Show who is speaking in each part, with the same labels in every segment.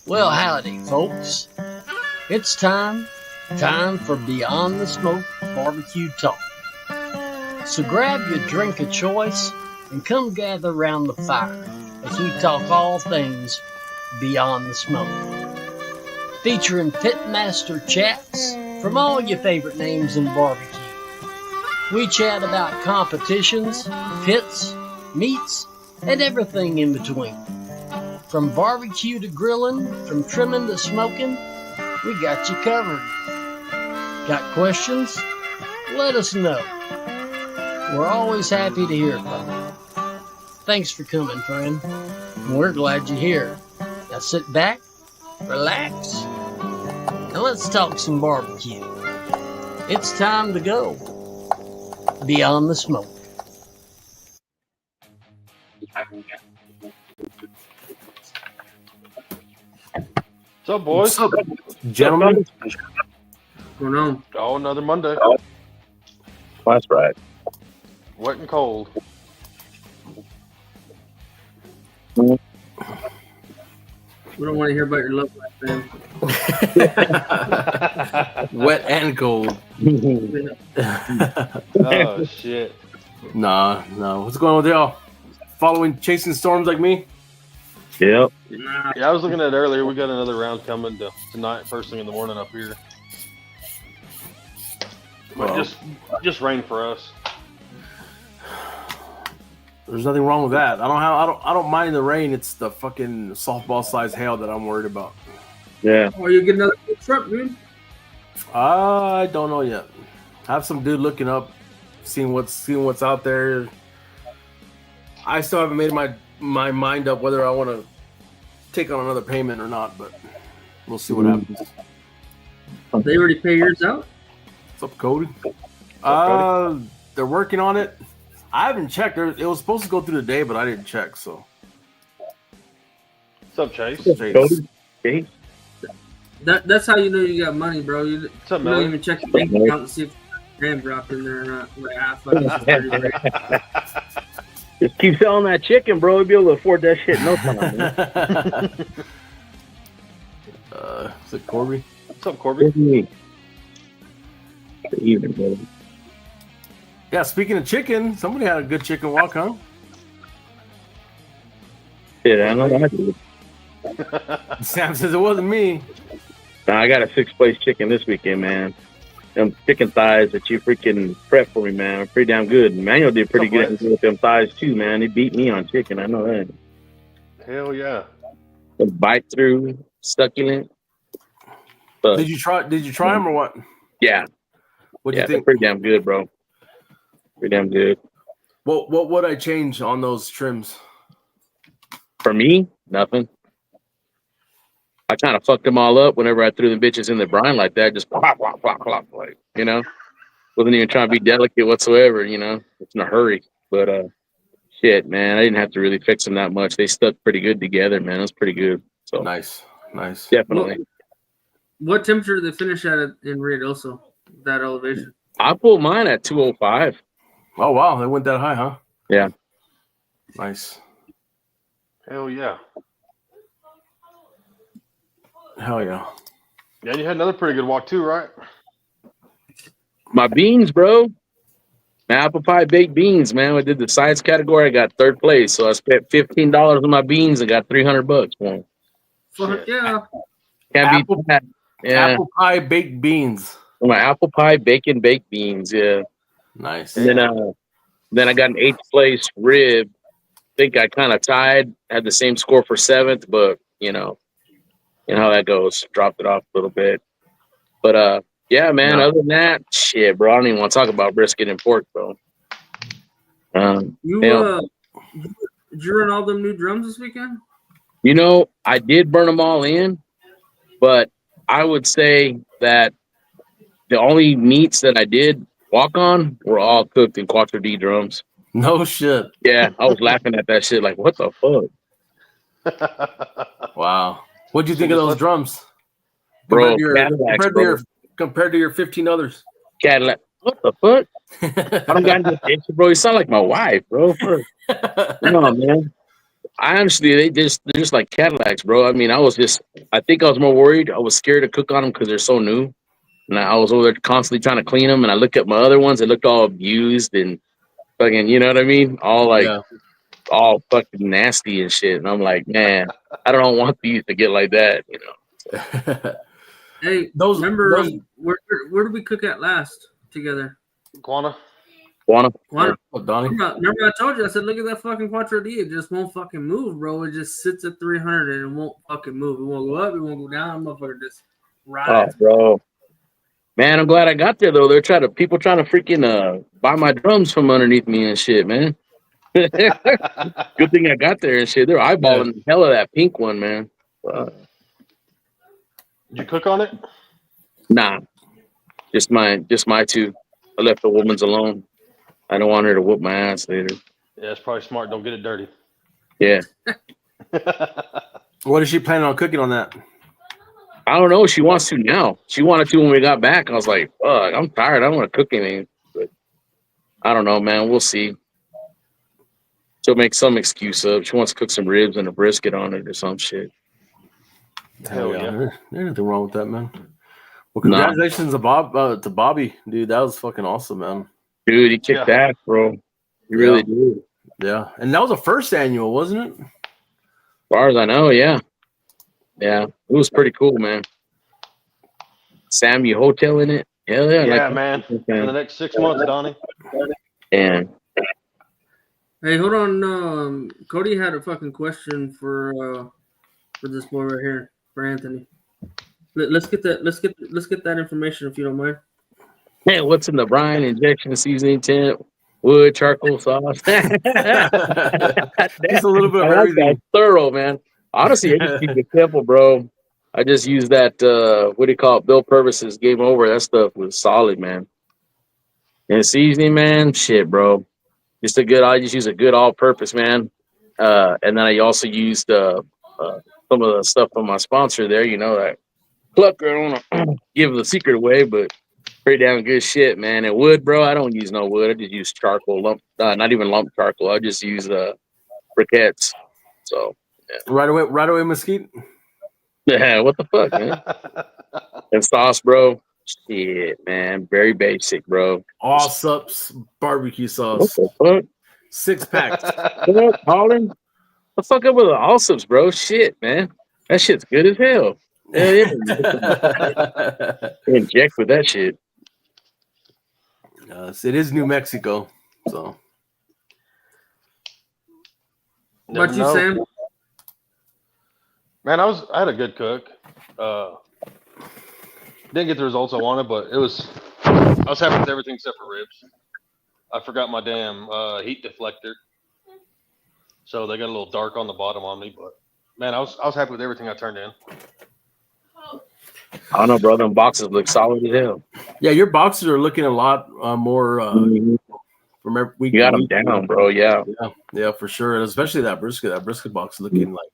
Speaker 1: Well, howdy, folks. It's time for Beyond the Smoke Barbecue Talk. So grab your drink of choice and come gather around the fire as we talk all things Beyond the Smoke. Featuring pitmaster chats from all your favorite names in barbecue. We chat about competitions, pits, meats, and everything in between. From barbecue to grilling, from trimming to smoking, we got you covered. Got questions? Let us know. We're always happy to hear from you. Thanks for coming, friend. We're glad you're here. Now sit back, relax, and let's talk some barbecue. It's time to go Beyond the Smoke.
Speaker 2: What's up, boys?
Speaker 3: What's up, gentlemen?
Speaker 4: What's going on?
Speaker 2: Oh, another Monday.
Speaker 3: That's right.
Speaker 2: Wet and cold.
Speaker 4: We don't want to hear about your love life, man.
Speaker 3: Wet and cold.
Speaker 2: Oh, shit.
Speaker 3: Nah. What's going on with y'all? Chasing storms like me?
Speaker 5: Yep.
Speaker 4: Nah,
Speaker 2: Yeah, I was looking at it earlier. We got another round coming tonight, first thing in the morning up here. But just rain for us.
Speaker 3: There's nothing wrong with that. I don't mind the rain. It's the fucking softball size hail that I'm worried about.
Speaker 5: Yeah.
Speaker 4: or you get another truck, dude.
Speaker 3: I don't know yet. I have some dude looking up, seeing what's out there. I still haven't made my mind up whether I want to take on another payment or not, but we'll see what happens.
Speaker 4: They already pay yours out.
Speaker 3: What's up, Cody?
Speaker 2: Cody?
Speaker 3: They're working on it. I haven't checked. It was supposed to go through today, but I didn't check. So,
Speaker 2: What's up, Chase?
Speaker 5: Cody? Okay.
Speaker 4: That's how you know you got money, bro. You
Speaker 2: What's up,
Speaker 4: don't
Speaker 2: Melly?
Speaker 4: even check your bank account and see if $10 dropped in there or not. Like, fuck.
Speaker 5: Just keep selling that chicken, bro. You'll be able to afford that shit in no time, man.
Speaker 3: Is it Corby?
Speaker 2: What's up, Corby?
Speaker 5: Good evening, brother.
Speaker 3: Yeah, speaking of chicken, somebody had a good chicken walk, huh?
Speaker 5: Yeah, I know I did.
Speaker 3: Sam says it wasn't me.
Speaker 5: Nah, I got a 6-place chicken this weekend, man. Them chicken thighs that you freaking prepped for me, man, are pretty damn good. Manuel did pretty good with them thighs too, man. He beat me on chicken. I know that.
Speaker 2: Hell yeah.
Speaker 5: The bite through, succulent. But,
Speaker 3: Did you try them or what?
Speaker 5: yeah.
Speaker 3: What'd
Speaker 5: Yeah,
Speaker 3: you
Speaker 5: they're
Speaker 3: think?
Speaker 5: pretty damn good, bro. Pretty damn good.
Speaker 3: What would I change on those trims?
Speaker 5: For me, nothing. I kind of fucked them all up whenever I threw the bitches in the brine like that. Just plop, plop, plop, plop, like, you know. Wasn't even trying to be delicate whatsoever, you know. It's in a hurry. But, shit, man, I didn't have to really fix them that much. They stuck pretty good together, man. It was pretty good. So,
Speaker 3: Nice.
Speaker 5: definitely.
Speaker 4: What temperature did they finish at in Ruidoso? That elevation.
Speaker 5: I pulled mine at 205.
Speaker 3: Oh wow, they went that high, huh?
Speaker 5: Yeah.
Speaker 3: Nice.
Speaker 2: Hell yeah.
Speaker 3: Hell yeah.
Speaker 2: Yeah, you had another pretty good walk too, right?
Speaker 5: My beans, bro. My apple pie baked beans, man. I did the size category. I got third place, so I spent $15 on my beans and got $300 for them.
Speaker 4: Fuck
Speaker 2: Shit.
Speaker 4: yeah.
Speaker 5: Can't beat that. Yeah.
Speaker 3: Apple pie baked beans.
Speaker 5: My apple pie bacon baked beans. Yeah.
Speaker 3: Nice.
Speaker 5: And then I got an 8th place rib. I think I kind of tied. Had the same score for 7th, but you know how that goes. Dropped it off a little bit. But yeah, man.
Speaker 3: No.
Speaker 5: Other than that, shit, bro. I don't even want to talk about brisket and pork, bro.
Speaker 4: You
Speaker 5: Yeah.
Speaker 4: did you run all them new drums this weekend?
Speaker 5: You know, I did burn them all in, but I would say that the only meats that I did walk on were all cooked in Quattro D drums.
Speaker 3: No shit.
Speaker 5: Yeah, I was laughing at that shit like, what the fuck?
Speaker 3: Wow. What'd you think of those drums?
Speaker 5: Bro,
Speaker 3: Compared to your 15 others.
Speaker 5: Cadillac. What the fuck? I don't got any picture, bro. You sound like my wife, bro. Come on, man. I honestly, they're just like Cadillacs, bro. I mean, I think I was more worried. I was scared to cook on them because they're so new. And I was over there constantly trying to clean them. And I look at my other ones, they looked all abused and fucking, you know what I mean? All fucking nasty and shit. And I'm like, man, I don't want these to get like that, you know.
Speaker 4: Hey, remember where did we cook at last together?
Speaker 2: Guana.
Speaker 3: Oh, Donnie.
Speaker 4: Remember I told you, I said, look at that fucking Quattro D. It just won't fucking move, bro. It just sits at 300 and it won't fucking move. It won't go up. It won't go down. Motherfucker just rides.
Speaker 5: Oh, bro. Man, I'm glad I got there, though. People trying to freaking buy my drums from underneath me and shit, man. Good thing I got there and shit. They're eyeballing the hell of that pink one, man.
Speaker 2: Did you cook on it?
Speaker 5: Nah. Just my two. I left the woman's alone. I don't want her to whoop my ass later.
Speaker 2: Yeah, it's probably smart. Don't get it dirty.
Speaker 5: Yeah.
Speaker 3: What is she planning on cooking on that?
Speaker 5: I don't know. She wants to now. She wanted to when we got back. I was like, fuck, I'm tired. I don't want to cook anything. But I don't know, man. We'll see. She'll make some excuse up. She wants to cook some ribs and a brisket on it or some shit.
Speaker 3: Hell yeah. There's nothing wrong with that, man. Well, congratulations to Bobby, dude. That was fucking awesome, man.
Speaker 5: Dude, he kicked ass, bro. He really did.
Speaker 3: Yeah. And that was the first annual, wasn't it?
Speaker 5: As far as I know, yeah. Yeah. It was pretty cool, man. Sammy Hotel in it. Hell yeah.
Speaker 2: Yeah, man. For the next 6 months, Donnie.
Speaker 5: Yeah.
Speaker 4: Hey, hold on. Cody had a fucking question for this boy right here, for Anthony. Let's get that information if you don't mind.
Speaker 5: Hey, what's in the brine? Injection seasoning tint, wood, charcoal sauce.
Speaker 3: Just a little bit of everything.
Speaker 5: That's thorough, man. Honestly, I just keep it simple, bro. I just use that what do you call it? Bill Purvis's Game Over. That stuff was solid, man. And seasoning, man, shit, bro. I just use a good all-purpose, man. And then I also used some of the stuff from my sponsor there. You know that Clucker. I don't want to give the secret away, but pretty damn good shit, man. And wood, bro, I don't use no wood. I just use charcoal, not even lump charcoal. I just use briquettes. So yeah.
Speaker 3: Right away, mesquite.
Speaker 5: Yeah, what the fuck, man? And sauce, bro. Shit, man. Very basic, bro.
Speaker 3: Allsup's barbecue sauce.
Speaker 5: What the fuck?
Speaker 3: 6 packs.
Speaker 5: What up, Colin? The fuck up with the Allsup's, bro? Shit, man. That shit's good as hell. Hell yeah. Inject with that shit.
Speaker 3: It is New Mexico, so.
Speaker 4: What about you, Sam?
Speaker 2: Man, I had a good cook. Didn't get the results I wanted, but I was happy with everything except for ribs. I forgot my damn heat deflector, so they got a little dark on the bottom on me. But man, I was happy with everything I turned in.
Speaker 5: I don't know, bro. Them boxes look solid as hell.
Speaker 3: Yeah, your boxes are looking a lot more. From every week.
Speaker 5: You got them down, bro. Yeah,
Speaker 3: for sure. And especially that brisket box looking like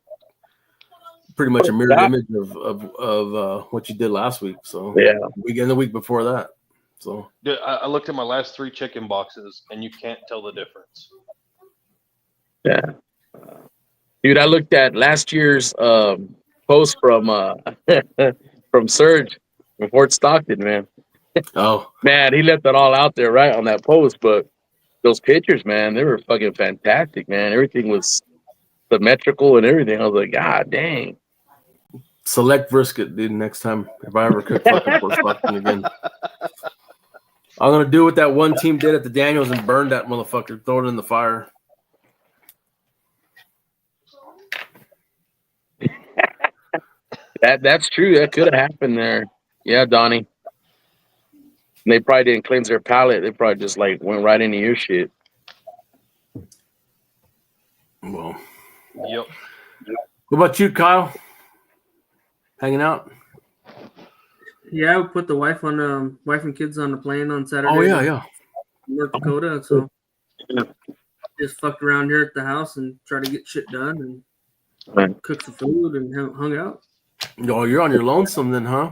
Speaker 3: pretty much a mirror image of what you did last week. So
Speaker 5: Yeah.
Speaker 3: the week before that. So
Speaker 2: Dude, I looked at my last 3 chicken boxes, and you can't tell the difference.
Speaker 5: Yeah. Dude, I looked at last year's post from from Surge from Fort Stockton, man.
Speaker 3: oh
Speaker 5: Man, he left it all out there right on that post, but those pictures, man, they were fucking fantastic, man. Everything was symmetrical and everything. I was like, God dang.
Speaker 3: select brisket, dude. Next time if I ever cook fucking Fort Stockton again, I'm gonna do what that one team did at the Daniels and burn that motherfucker, throw it in the fire.
Speaker 5: That's true. That could have happened there. Yeah, Donnie. And they probably didn't cleanse their palate. They probably just like went right into your shit.
Speaker 3: Well,
Speaker 2: Yep.
Speaker 3: what about you, Kyle? Hanging out?
Speaker 4: Yeah, I put the wife and kids on the plane on Saturday.
Speaker 3: Oh yeah,
Speaker 4: to
Speaker 3: yeah.
Speaker 4: North Dakota. So just fucked around here at the house and tried to get shit done and
Speaker 5: Right.
Speaker 4: cooked some food and hung out.
Speaker 3: Oh, you're on your lonesome then, huh?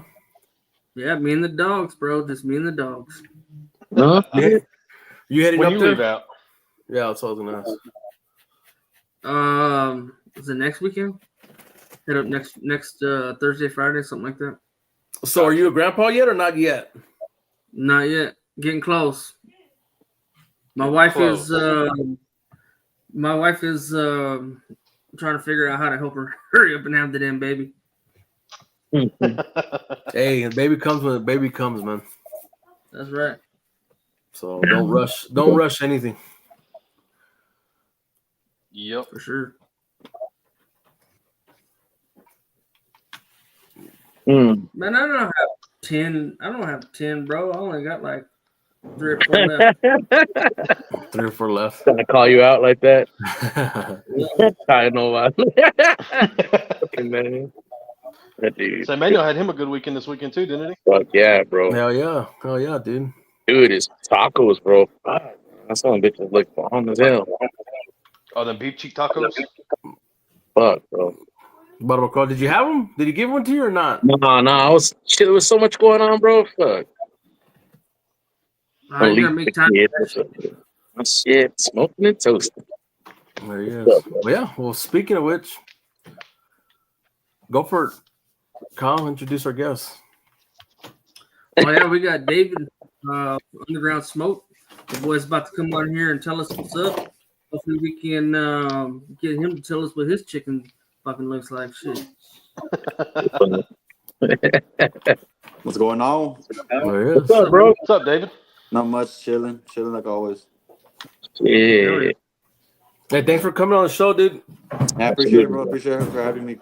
Speaker 4: Yeah, me and the dogs, bro. Just me and the dogs.
Speaker 5: No,
Speaker 3: You heading
Speaker 2: When
Speaker 3: up
Speaker 2: you
Speaker 3: there?
Speaker 2: leave out,
Speaker 3: Yeah, that's what I was gonna ask.
Speaker 4: Is it next weekend? Head up next Thursday, Friday, something like that.
Speaker 3: So, are you a grandpa yet or not yet?
Speaker 4: Not yet. Getting close. My wife is trying to figure out how to help her hurry up and have the damn baby.
Speaker 3: Hey, the baby comes when the baby comes, man.
Speaker 4: That's right.
Speaker 3: So don't rush anything.
Speaker 2: yep.
Speaker 4: For sure.
Speaker 5: Mm.
Speaker 4: Man, I don't have 10. I don't have 10, bro. I only got like 3 or 4 left.
Speaker 3: 3 or 4 left.
Speaker 5: Trying to call you out like that. I know why. Fucking man. That dude.
Speaker 2: So Manuel had him a good weekend this weekend too, didn't he?
Speaker 5: Fuck yeah, bro.
Speaker 3: Hell yeah, dude.
Speaker 5: Dude, it's tacos, bro. Fuck. That's one bitches look bomb as hell.
Speaker 2: Oh, them beef cheek tacos.
Speaker 5: Fuck, bro.
Speaker 3: Butterball Call, did you have them? Did he give one to you or not?
Speaker 5: No, there was so much going on, bro. Fuck.
Speaker 4: You gotta make time.
Speaker 5: Oh, shit, smoking and toasting.
Speaker 3: There he is. Well, yeah. Well, speaking of which, go for it. Kyle, introduce our guests.
Speaker 4: Oh yeah, we got David, Underground Smoke. The boy's about to come on here and tell us what's up. Hopefully we can get him to tell us what his chicken fucking looks like. Shit.
Speaker 6: What's going on?
Speaker 3: There he is.
Speaker 5: What's up, bro?
Speaker 2: What's up, David?
Speaker 6: Not much, chilling like always.
Speaker 5: Yeah.
Speaker 3: Hey, thanks for coming on the show, dude.
Speaker 6: I appreciate it, bro. Appreciate it for having me.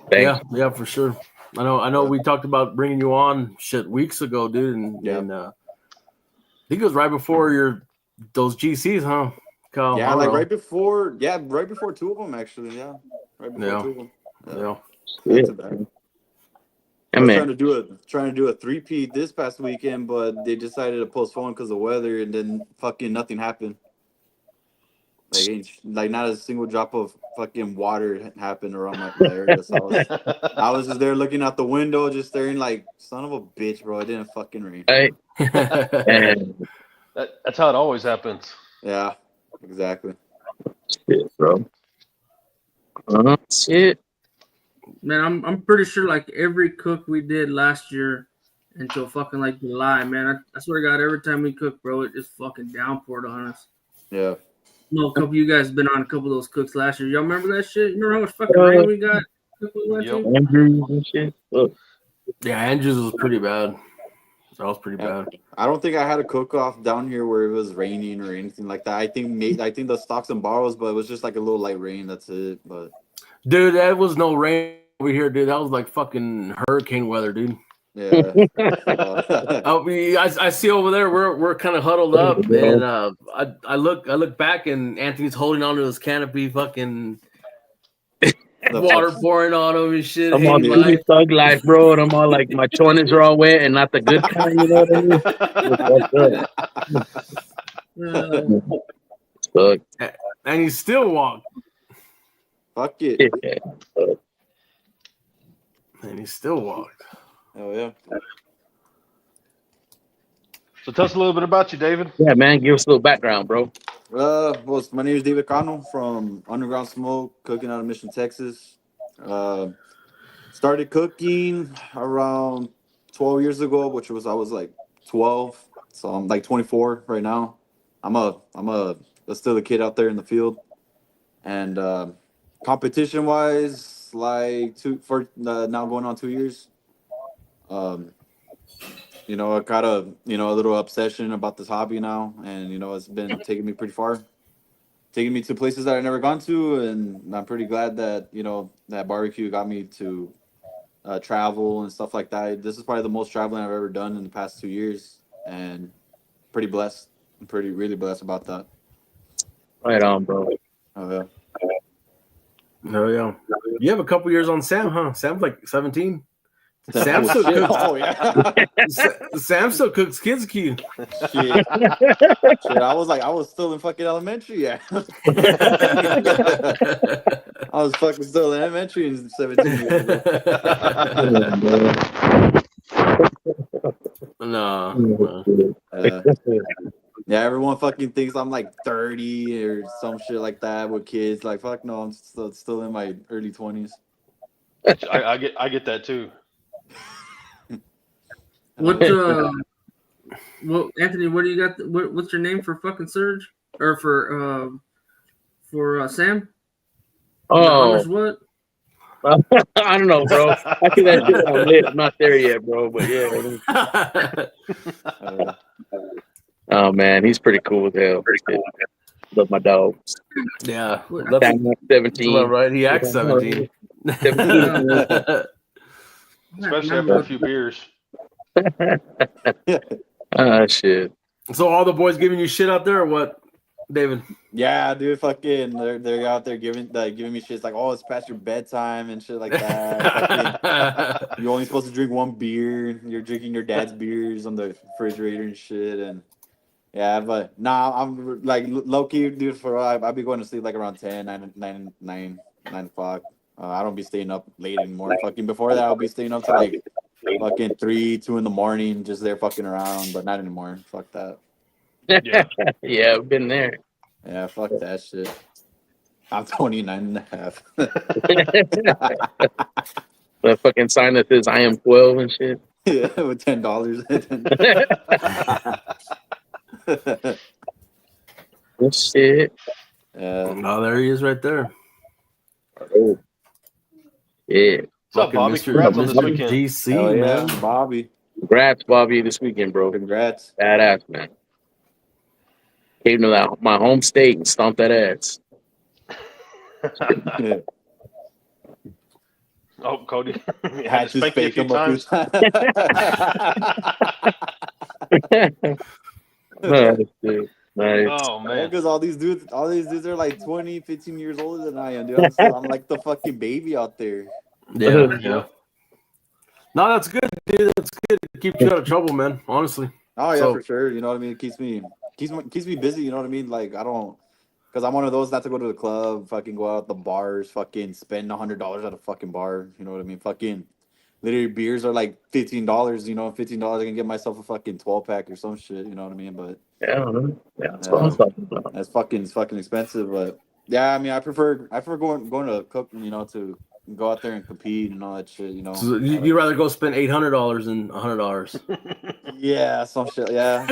Speaker 5: Thanks.
Speaker 3: Yeah, for sure. I know. We talked about bringing you on weeks ago, dude, and I think it was right before those GCs, huh? Kyle,
Speaker 6: Yeah, like right before 2 of them actually. Yeah, right before 2 of them.
Speaker 3: Yeah.
Speaker 6: That's bad. I
Speaker 5: Yeah,
Speaker 6: was
Speaker 5: man.
Speaker 6: trying to do a 3-peat this past weekend, but they decided to postpone because of weather, and then fucking nothing happened. Like not a single drop of fucking water happened around my area. So I was just there looking out the window, just staring like, son of a bitch, bro. It didn't fucking rain.
Speaker 5: Hey. And
Speaker 2: That's how it always happens.
Speaker 6: Yeah, exactly.
Speaker 5: shit, bro. Shit.
Speaker 4: Man, I'm pretty sure like every cook we did last year until fucking like July, man. I swear to God, every time we cook, bro, it just fucking downpoured on us.
Speaker 6: Yeah.
Speaker 4: I know a couple of you guys been on a couple of those cooks last year. Y'all remember that shit? You remember how much fucking rain we got?
Speaker 2: Yep.
Speaker 5: Andrews and shit. Look.
Speaker 3: Yeah, Andrews was pretty bad. That was pretty bad.
Speaker 6: I don't think I had a cook-off down here where it was raining or anything like that. I think the stocks and borrows, but it was just like a little light rain. That's it. But
Speaker 3: Dude, that was no rain over here, dude. That was like fucking hurricane weather, dude.
Speaker 6: yeah.
Speaker 3: I see over there we're kind of huddled up, and I look back and Anthony's holding onto his canopy, fucking water pouring on him and shit.
Speaker 5: I'm on
Speaker 3: hating life.
Speaker 5: thug life, bro, and I'm all like, my chones are all wet and not the good kind, you know what I mean? Fuck.
Speaker 3: And he still walked.
Speaker 6: Fuck it.
Speaker 5: Yeah.
Speaker 3: And he still walked.
Speaker 6: Oh yeah.
Speaker 2: So tell us a little bit about you, David.
Speaker 5: Yeah, man. Give us a little background, bro.
Speaker 6: Well, my name is David Cano from Underground Smoke, cooking out of Mission, Texas. Started cooking around 12 years ago, which was I was like 12, so I'm like 24 right now. I'm still a kid out there in the field, and competition wise, like now going on 2 years. Um, I got a little obsession about this hobby now, and it's been taking me pretty far, taking me to places that I never gone to, and I'm pretty glad that that barbecue got me to travel and stuff like that. This is probably the most traveling I've ever done in the past 2 years, and pretty blessed. I'm really blessed about that.
Speaker 5: Right on, bro.
Speaker 6: Oh yeah.
Speaker 3: Oh yeah. You have a couple years on Sam, huh? Sam's like 17. Sam
Speaker 6: Oh,
Speaker 3: still
Speaker 6: shit.
Speaker 3: cooks.
Speaker 6: Oh yeah.
Speaker 3: Sam still cooks kids' cue.
Speaker 6: Shit. I was still in fucking elementary. Yeah. I was fucking still in elementary in 17 years ago.
Speaker 3: No.
Speaker 6: Yeah, everyone fucking thinks I'm like 30 or some shit like that with kids. Like, fuck no, I'm still in my early 20s.
Speaker 2: I get that too.
Speaker 4: What Anthony? What do you got? What's your name for fucking Surge or for Sam? How much
Speaker 5: Oh,
Speaker 4: what?
Speaker 5: I don't know, bro. I think that shit on lit. I'm not there yet, bro. But yeah. Oh man, he's pretty cool as hell. Love my dogs.
Speaker 3: Yeah.
Speaker 5: That's
Speaker 3: That's
Speaker 5: 17.
Speaker 3: about right. He acts 17.
Speaker 5: 17.
Speaker 2: Especially after a few beers.
Speaker 5: Shit.
Speaker 3: So all the boys giving you shit out there or what, David?
Speaker 6: Yeah, dude, fucking, they're out there giving me shit. It's like, oh, it's past your bedtime and shit like that. Fucking, you're only supposed to drink one beer. You're drinking your dad's beers on the refrigerator and shit. And yeah, but nah, I'm like low key, dude. I'll be going to sleep like around 10, 9 o'clock. I don't be staying up late anymore. Fucking before that, I'll be staying up to like fucking 3, 2 in the morning, just there fucking around. But not anymore. Fuck that.
Speaker 2: Yeah.
Speaker 5: Yeah, I've been there.
Speaker 6: Yeah, fuck that shit. I'm 29 and a half.
Speaker 5: The fucking sign that says I am 12 and shit.
Speaker 6: Yeah, with $10.
Speaker 5: Good shit.
Speaker 3: Oh, there he is right there.
Speaker 5: Oh. Yeah.
Speaker 2: What's up, Bobby? Congrats on this weekend.
Speaker 3: DC,
Speaker 6: Hell yeah,
Speaker 3: man.
Speaker 6: Bobby.
Speaker 5: Congrats, Bobby, this weekend, bro.
Speaker 6: Congrats.
Speaker 5: Badass, man. Came to my home state and stomped that ass.
Speaker 6: Yeah.
Speaker 2: Oh, Cody.
Speaker 6: Had to
Speaker 2: spank you a
Speaker 6: spank
Speaker 2: few
Speaker 6: him a few
Speaker 2: times.
Speaker 5: Nice, dude. Nice.
Speaker 2: Oh man.
Speaker 6: Because all these dudes are like 20, 15 years older than I am, dude. I'm like the fucking baby out there.
Speaker 3: Yeah.
Speaker 2: Yeah.
Speaker 3: No, that's good, dude. That's good. It keeps you out of trouble, man. Honestly.
Speaker 6: Oh yeah,
Speaker 3: So-
Speaker 6: for sure. You know what I mean? It keeps me busy. You know what I mean? Like because I'm one of those not to go to the club, fucking go out the bars, fucking spend $100 at a fucking bar. You know what I mean? Fucking literally beers are like $15. You know, $15 I can get myself a fucking 12-pack or some shit. You know what I mean? But
Speaker 5: Yeah, I don't know. Yeah, that's what I'm talking about.
Speaker 6: it's fucking expensive. But yeah, I mean, I prefer going to cook. You know, to go out there and compete and all that shit. You know,
Speaker 3: So you'd rather go spend $800 than $100.
Speaker 6: yeah, some shit. Yeah.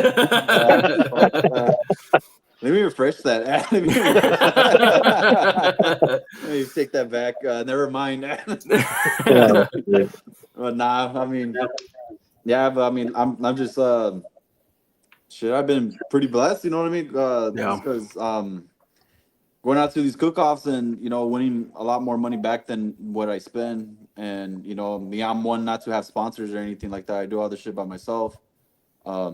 Speaker 6: Let me refresh that. Let me take that back. Never mind. But nah, I mean, yeah, but I mean, I'm just shit. I've been pretty blessed. You know what I mean?
Speaker 3: Yeah.
Speaker 6: Because going out to these cook-offs and winning a lot more money back than what I spend. And me, I'm one not to have sponsors or anything like that. I do all this shit by myself. I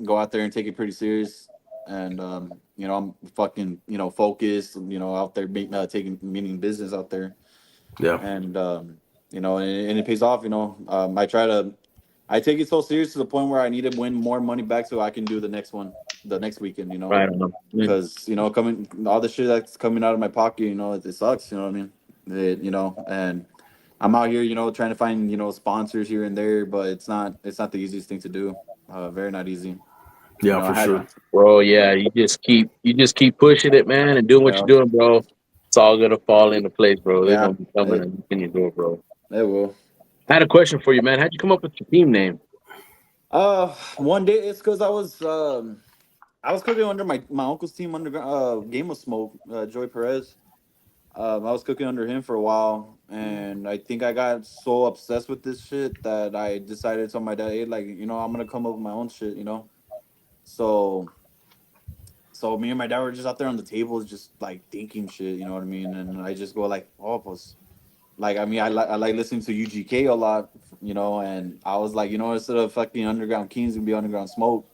Speaker 6: go out there and take it pretty serious, and I'm fucking focused, out there taking meaning business out there,
Speaker 3: Yeah.
Speaker 6: and and it pays off. I take it so serious to the point where I need to win more money back so I can do the next weekend.
Speaker 5: Right on.
Speaker 6: Because coming all the shit that's coming out of my pocket, it sucks. You know what I mean? And I'm out here, trying to find, sponsors here and there, but it's not the easiest thing to do. Very not easy.
Speaker 3: Yeah,
Speaker 6: I
Speaker 3: for
Speaker 6: had,
Speaker 3: sure.
Speaker 5: Bro, yeah, you just keep pushing it, man, and doing what
Speaker 6: Yeah.
Speaker 5: you're doing, bro. It's all gonna fall into place, bro. They're
Speaker 6: Yeah.
Speaker 5: gonna be coming and knocking your door, bro.
Speaker 6: It will.
Speaker 5: I had a question for you, man. How'd you come up with your team name?
Speaker 6: One day it's because I was cooking under my uncle's team under Game of Smoke, Joey Perez. I was cooking under him for a while, and I think I got so obsessed with this shit that I decided to tell my dad, hey, like, I'm gonna come up with my own shit. So, me and my dad were just out there on the table, just like thinking shit, you know what I mean? And I just go like, oh, pues, like, I mean, I like listening to UGK a lot, and I was like, instead of fucking Underground Kings, it'd be Underground Smoke,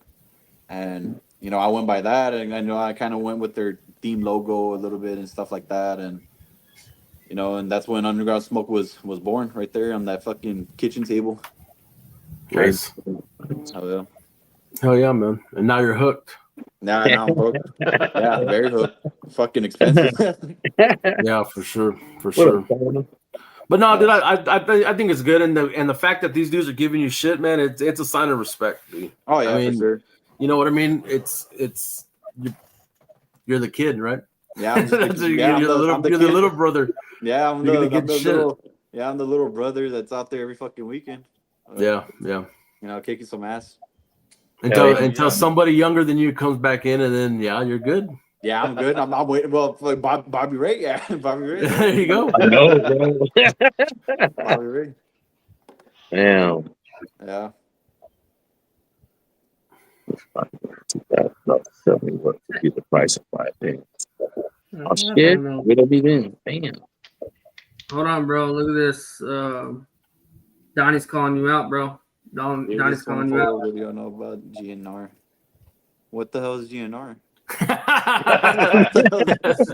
Speaker 6: and I went by that, and I know I kind of went with their theme logo a little bit and stuff like that, and. And that's when Underground Smoke was born, right there on that fucking kitchen table.
Speaker 3: Nice.
Speaker 6: Oh yeah.
Speaker 3: Hell yeah, man. And now you're hooked.
Speaker 6: Now I'm hooked. Yeah, very hooked. Fucking expensive.
Speaker 3: Yeah, for sure. For
Speaker 5: What
Speaker 3: sure.
Speaker 5: up, Cano?
Speaker 3: But no, dude, I think it's good, and the fact that these dudes are giving you shit, man, it's a sign of respect, dude.
Speaker 6: Oh yeah,
Speaker 3: I mean,
Speaker 6: for sure.
Speaker 3: You know what I mean? It's you're the kid, right?
Speaker 6: Yeah, I'm just
Speaker 3: you're the little brother.
Speaker 6: Yeah, I'm
Speaker 3: You're
Speaker 6: the,
Speaker 3: gonna
Speaker 6: I'm
Speaker 3: get
Speaker 6: the
Speaker 3: shit.
Speaker 6: little brother that's out there every fucking weekend.
Speaker 3: Yeah.
Speaker 6: Kicking some ass.
Speaker 3: Until somebody younger than you comes back in, and then you're good.
Speaker 6: Yeah, I'm good. I'm waiting. Well, like Bobby Ray, yeah, Bobby Ray.
Speaker 3: There you go.
Speaker 5: I know, bro.
Speaker 6: Bobby Ray.
Speaker 5: Damn.
Speaker 6: Yeah.
Speaker 5: Tell me what would be the price of 5 pins. Oh
Speaker 4: I
Speaker 5: shit!
Speaker 4: don't know.
Speaker 5: What'll be then? Damn.
Speaker 4: Hold on, bro. Look at this. Donnie's calling you out, bro. Donnie's calling you out.
Speaker 6: What do you know about GNR? What the hell is GNR?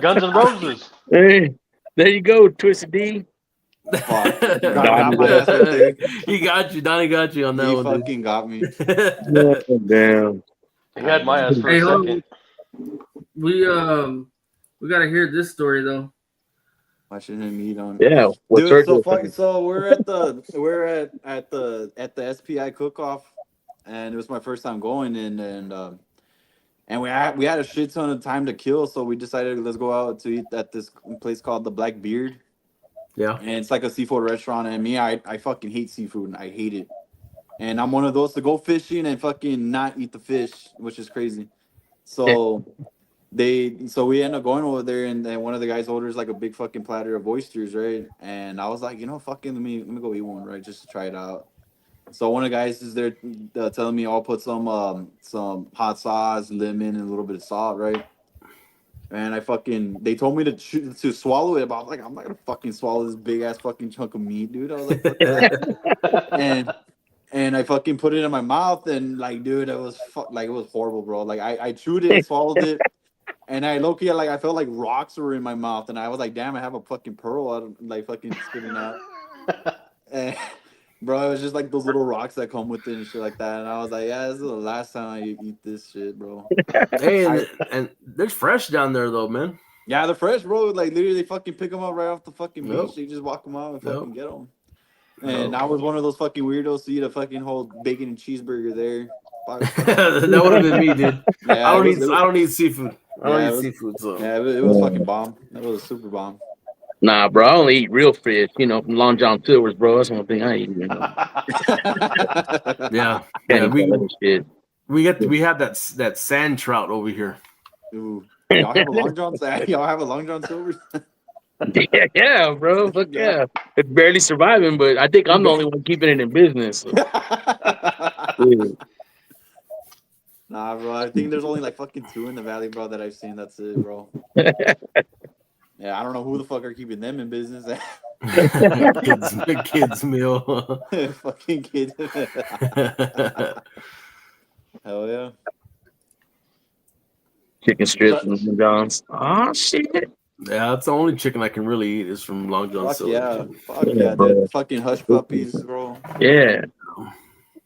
Speaker 2: Guns N' Roses.
Speaker 5: Hey, there you go, Twisted D.
Speaker 6: Fuck. Got my ass right there.
Speaker 3: He got you. Donnie got you on that
Speaker 6: He
Speaker 3: one.
Speaker 6: fucking got me.
Speaker 5: Oh, damn.
Speaker 2: He had my ass for
Speaker 4: Hey,
Speaker 2: a
Speaker 4: hold
Speaker 2: second.
Speaker 4: on. We gotta hear this story though.
Speaker 6: I shouldn't meet on.
Speaker 5: Yeah. What's
Speaker 6: Dude, so we're at the SPI cook-off, and it was my first time going, and we had a shit ton of time to kill, so we decided let's go out to eat at this place called the Black Beard.
Speaker 3: Yeah.
Speaker 6: And it's like a seafood restaurant, and I fucking hate seafood, and I hate it. And I'm one of those to go fishing and fucking not eat the fish, which is crazy. So we end up going over there, and then one of the guys orders like a big fucking platter of oysters, right? And I was like, fucking let me go eat one, right? Just to try it out. So one of the guys is there telling me I'll put some hot sauce, lemon, and a little bit of salt, right? And they told me to swallow it, but I was like, I'm not gonna fucking swallow this big ass fucking chunk of meat, dude. I was like, fuck that. And I fucking put it in my mouth, and like, dude, it was it was horrible, bro. Like I chewed it and swallowed it, and I low-key, like, I felt like rocks were in my mouth, and I was like, damn, I have a fucking pearl out of, like, fucking spitting out. And, bro, it was just like those little rocks that come with it and shit like that. And I was like, yeah, this is the last time I eat this shit, bro.
Speaker 3: Hey, and they're fresh down there though, man.
Speaker 6: Yeah, they're fresh, bro. Like, literally, they fucking pick them up right off the fucking beach.
Speaker 3: Yep.
Speaker 6: They just walk them out and fucking get them.
Speaker 3: Yep.
Speaker 6: And I was one of those fucking weirdos to eat a fucking whole bacon and cheeseburger there.
Speaker 3: That would have been me, dude.
Speaker 6: Yeah,
Speaker 3: I don't eat seafood. I don't eat seafood. So
Speaker 6: yeah, it was fucking bomb. It was a super bomb.
Speaker 5: Nah, bro, I only eat real fish, from Long John Silver's, bro. That's one thing I eat.
Speaker 3: yeah, we have that sand trout over here.
Speaker 6: Ooh. Y'all have a Long John Y'all have a Long John Silver's?
Speaker 5: yeah, bro. Fuck yeah. It's barely surviving, but I think I'm the only one keeping it in business. So.
Speaker 6: Nah, bro. I think there's only like fucking 2 in the valley, bro, that I've seen. That's it, bro. Yeah, I don't know who the fuck are keeping them in business.
Speaker 3: kids meal.
Speaker 6: Fucking kids. Hell yeah.
Speaker 5: Chicken strips from Long John's. Oh shit.
Speaker 3: Yeah, that's the only chicken I can really eat is from Long John
Speaker 6: Fuck
Speaker 3: Silver.
Speaker 6: yeah. Fuck yeah,
Speaker 5: bro.
Speaker 6: dude. Fucking hush puppies, bro.
Speaker 5: Yeah.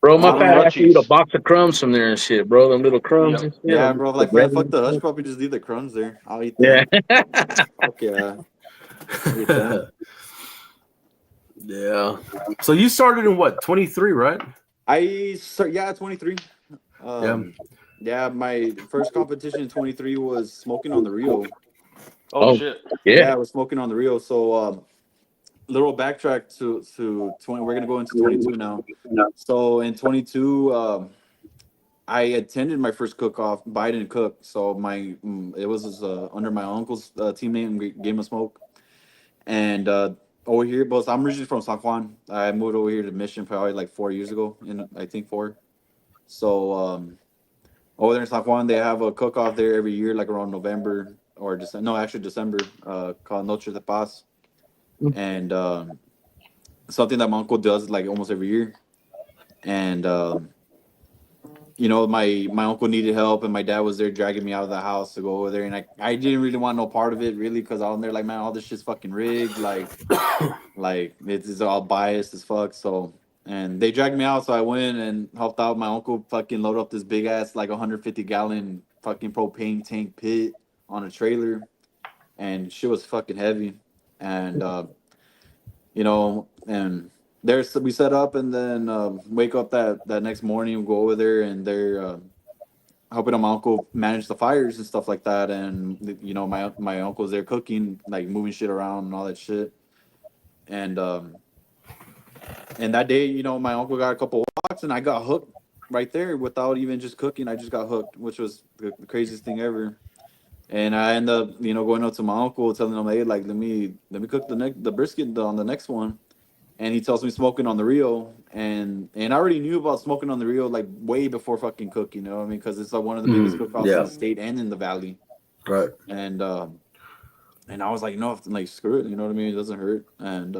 Speaker 5: Bro, my fat ass
Speaker 2: munchies.
Speaker 5: eat a box of crumbs from there and shit, bro. Them little crumbs and shit.
Speaker 6: Yeah, bro. Like, man, fuck the hush puppy. Just leave the crumbs there. I'll eat them.
Speaker 5: Yeah.
Speaker 6: Fuck yeah. Eat them.
Speaker 3: Yeah. So you started in what, 23, right?
Speaker 6: 23. Yeah, my first competition in 23 was smoking on the Rio.
Speaker 2: Oh shit.
Speaker 5: Yeah.
Speaker 6: Yeah, I was smoking on the Rio. So little backtrack to 20. We're gonna go into 22 now. So in 22, I attended my first cook off, but I didn't cook. So it was under my uncle's team name, Game of Smoke, and over here. But I'm originally from San Juan. I moved over here to Mission probably like 4 years ago, in I think 4. So over there in San Juan, they have a cook off there every year, like around November or December. No, actually December, called Noche de Paz, and something that my uncle does like almost every year. And my uncle needed help, and my dad was there dragging me out of the house to go over there, and I didn't really want no part of it really, because I was there like, man, all this shit's fucking rigged, like it's all biased as fuck. So, and they dragged me out, so I went and helped out my uncle fucking load up this big ass like 150-gallon fucking propane tank pit on a trailer, and shit was fucking heavy. And and there's we set up, and then wake up that next morning, go over there, and they're helping my uncle manage the fires and stuff like that. And my uncle's there cooking, like moving shit around and all that shit. And that day, my uncle got a couple walks, and I got hooked right there without even just cooking. I just got hooked, which was the craziest thing ever. And I end up, going up to my uncle, telling him, hey, like, let me cook the brisket on the next one. And he tells me smoking on the Rio, and I already knew about smoking on the Rio like way before fucking cooking. You know what I mean? Because it's like one of the biggest cook-offs in the state and in the valley.
Speaker 3: Right.
Speaker 6: And I was like, like, screw it. You know what I mean? It doesn't hurt. And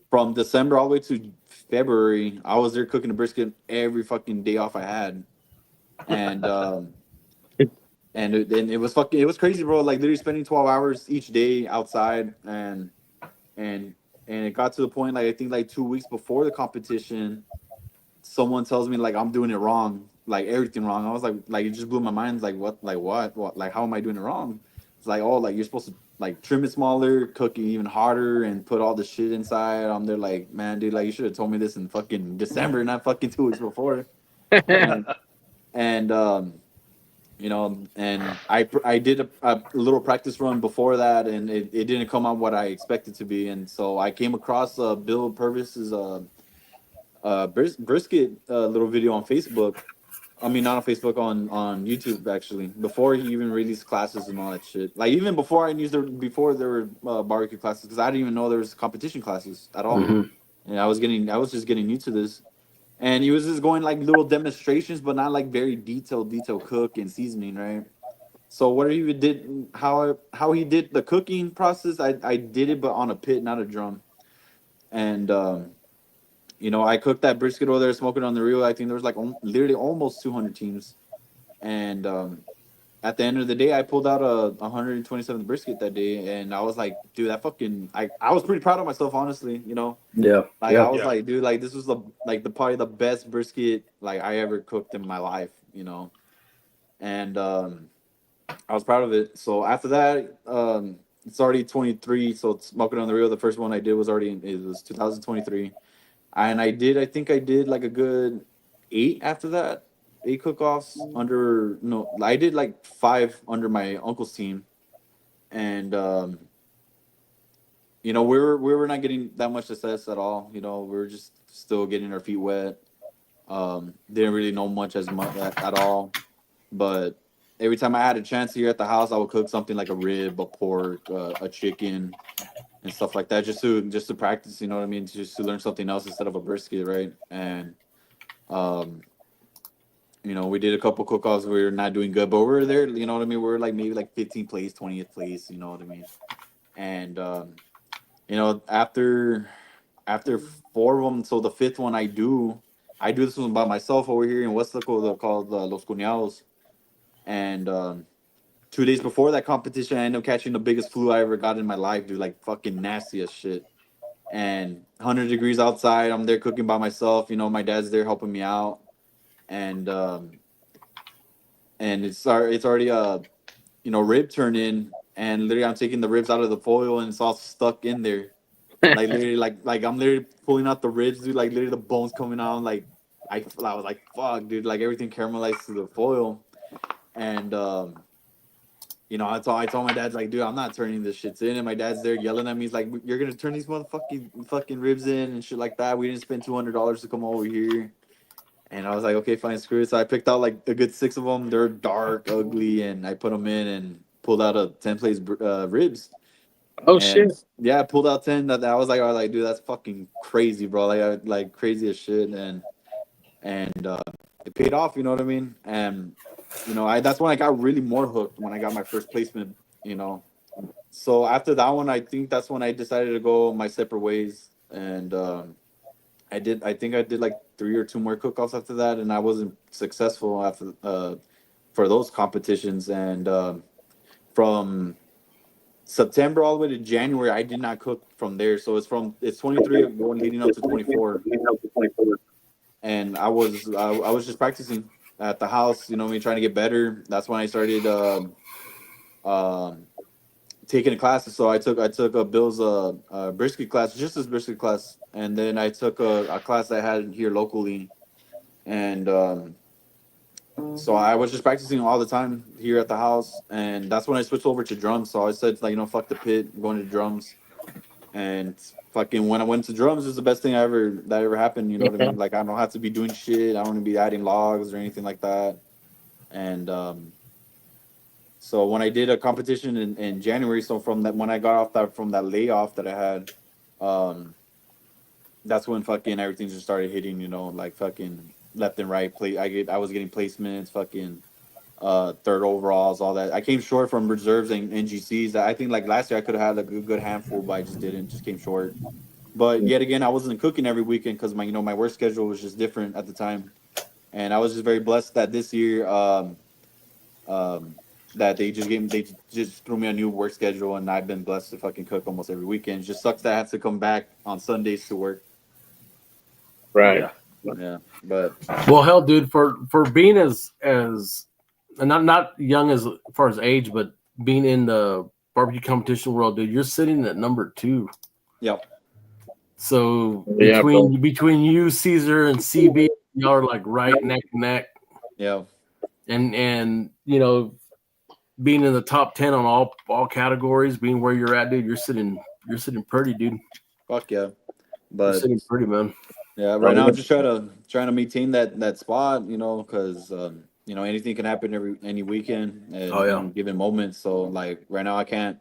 Speaker 6: from December all the way to February, I was there cooking the brisket every fucking day off I had. And it was crazy, bro. Like literally spending 12 hours each day outside, and it got to the point, like, I think like 2 weeks before the competition, someone tells me like I'm doing it wrong, like everything wrong. I was like it just blew my mind. Like what, like how am I doing it wrong? It's like, oh, like you're supposed to like trim it smaller, cook it even harder, and put all the shit inside. I'm there like, man, dude, like you should have told me this in fucking December, not fucking 2 weeks before. And and I did a little practice run before that, and it didn't come out what I expected to be. And so I came across Bill Purvis's brisket little video on Facebook. I mean, not on Facebook, on YouTube, actually. Before he even released classes and all that shit. Like even before before there were barbecue classes, because I didn't even know there was competition classes at all. And I was just getting new to this. And he was just going like little demonstrations, but not like very detailed cook and seasoning, right? So what he did, how he did the cooking process, I did it, but on a pit, not a drum. And I cooked that brisket over there, smoking on the Rio. I think there was like literally almost 200 teams. And at the end of the day, I pulled out a 127th brisket that day, and I was like, dude, I was pretty proud of myself, honestly.
Speaker 3: Yeah.
Speaker 6: Like I was like, dude, like this was probably the best brisket like I ever cooked in my life. And I was proud of it. So after that, it's already 23. So it's smoking on the Rio. The first one I did was it was 2023. And I think I did like a good 8 after that. 8 cook-offs under, no, I did like 5 under my uncle's team. And we were not getting that much success at all. We were just still getting our feet wet. Didn't really know much at all. But every time I had a chance here at the house, I would cook something like a rib, a pork, a chicken, and stuff like that, just to practice. You know what I mean? Just to learn something else instead of a brisket, right? And we did a couple cook-offs. We were not doing good, but we were there. You know what I mean? We were like maybe like 15th place, 20th place. You know what I mean? And after 4 of them, so the 5th one I do this one by myself over here in Westlaco, called Los Cuñados. And 2 days before that competition, I ended up catching the biggest flu I ever got in my life, dude. Like fucking nasty as shit. And 100 degrees outside, I'm there cooking by myself. My dad's there helping me out. And it's already rib turn in, and literally I'm taking the ribs out of the foil, and it's all stuck in there. Like literally, like I'm literally pulling out the ribs, dude. Like literally, the bones coming out. Like I was like, fuck, dude. Like everything caramelized to the foil, and I told my dad, like, dude, I'm not turning this shit in. And my dad's there yelling at me. He's like, you're gonna turn these motherfucking fucking ribs in and shit like that. We didn't spend $200 to come over here. And I was like, okay, fine, screw it. So I picked out like a good 6 of them. They're dark, ugly, and I put them in and pulled out a 10 place ribs.
Speaker 5: Oh
Speaker 6: And
Speaker 5: shit!
Speaker 6: yeah, I pulled out 10. That I was like, dude, that's fucking crazy, bro. Like crazy as shit. And it paid off. You know what I mean? And I that's when I got really more hooked when I got my first placement. You know, so after that one, I think that's when I decided to go my separate ways. And I think I did like 3 or 2 more cook-offs after that, and I wasn't successful after for those competitions. And from September all the way to January, I did not cook from there. So it's 23 going leading up to 24, and I was just practicing at the house. Me trying to get better. That's when I started um, taking the classes. So I took a Bill's brisket class, just this brisket class, and then I took a class I had here locally, and so I was just practicing all the time here at the house, and that's when I switched over to drums. So I said, like, fuck the pit, I'm going to drums. And fucking when I went to drums, it was the best thing that ever happened. You know what I
Speaker 5: Yeah.
Speaker 6: mean? Like, I don't have to be doing shit. I don't want to be adding logs or anything like that. And so when I did a competition in January, so from that when I got off that from that layoff that I had, um, that's when fucking everything just started hitting. Like fucking left and right. I was getting placements, fucking third overalls, all that. I came short from reserves and NGCs. I think like last year I could have had a good handful, but I just didn't. Just came short. But yet again, I wasn't cooking every weekend because my work schedule was just different at the time, and I was just very blessed that this year um, that they just threw me a new work schedule, and I've been blessed to fucking cook almost every weekend. It just sucks that I have to come back on Sundays to work.
Speaker 5: Right.
Speaker 3: Yeah.
Speaker 6: Yeah, but
Speaker 3: Well, hell, dude, for being as and not young as far as age, but being in the barbecue competition world, dude, you're sitting at number 2.
Speaker 6: yep,
Speaker 3: So
Speaker 5: Yeah, bro.
Speaker 3: between you, Caesar, and CB, y'all are like right neck and neck,
Speaker 6: yeah,
Speaker 3: and being in the top 10 on all categories, being where you're at, dude, you're sitting pretty, dude.
Speaker 6: fuck yeah.
Speaker 3: You're
Speaker 6: But
Speaker 3: sitting pretty, man.
Speaker 6: yeah,
Speaker 5: Oh,
Speaker 6: right now
Speaker 5: yeah.
Speaker 6: I'm just trying to maintain that spot, because anything can happen any weekend
Speaker 3: Oh
Speaker 6: and
Speaker 3: yeah.
Speaker 6: any given moment. So like right now I can't.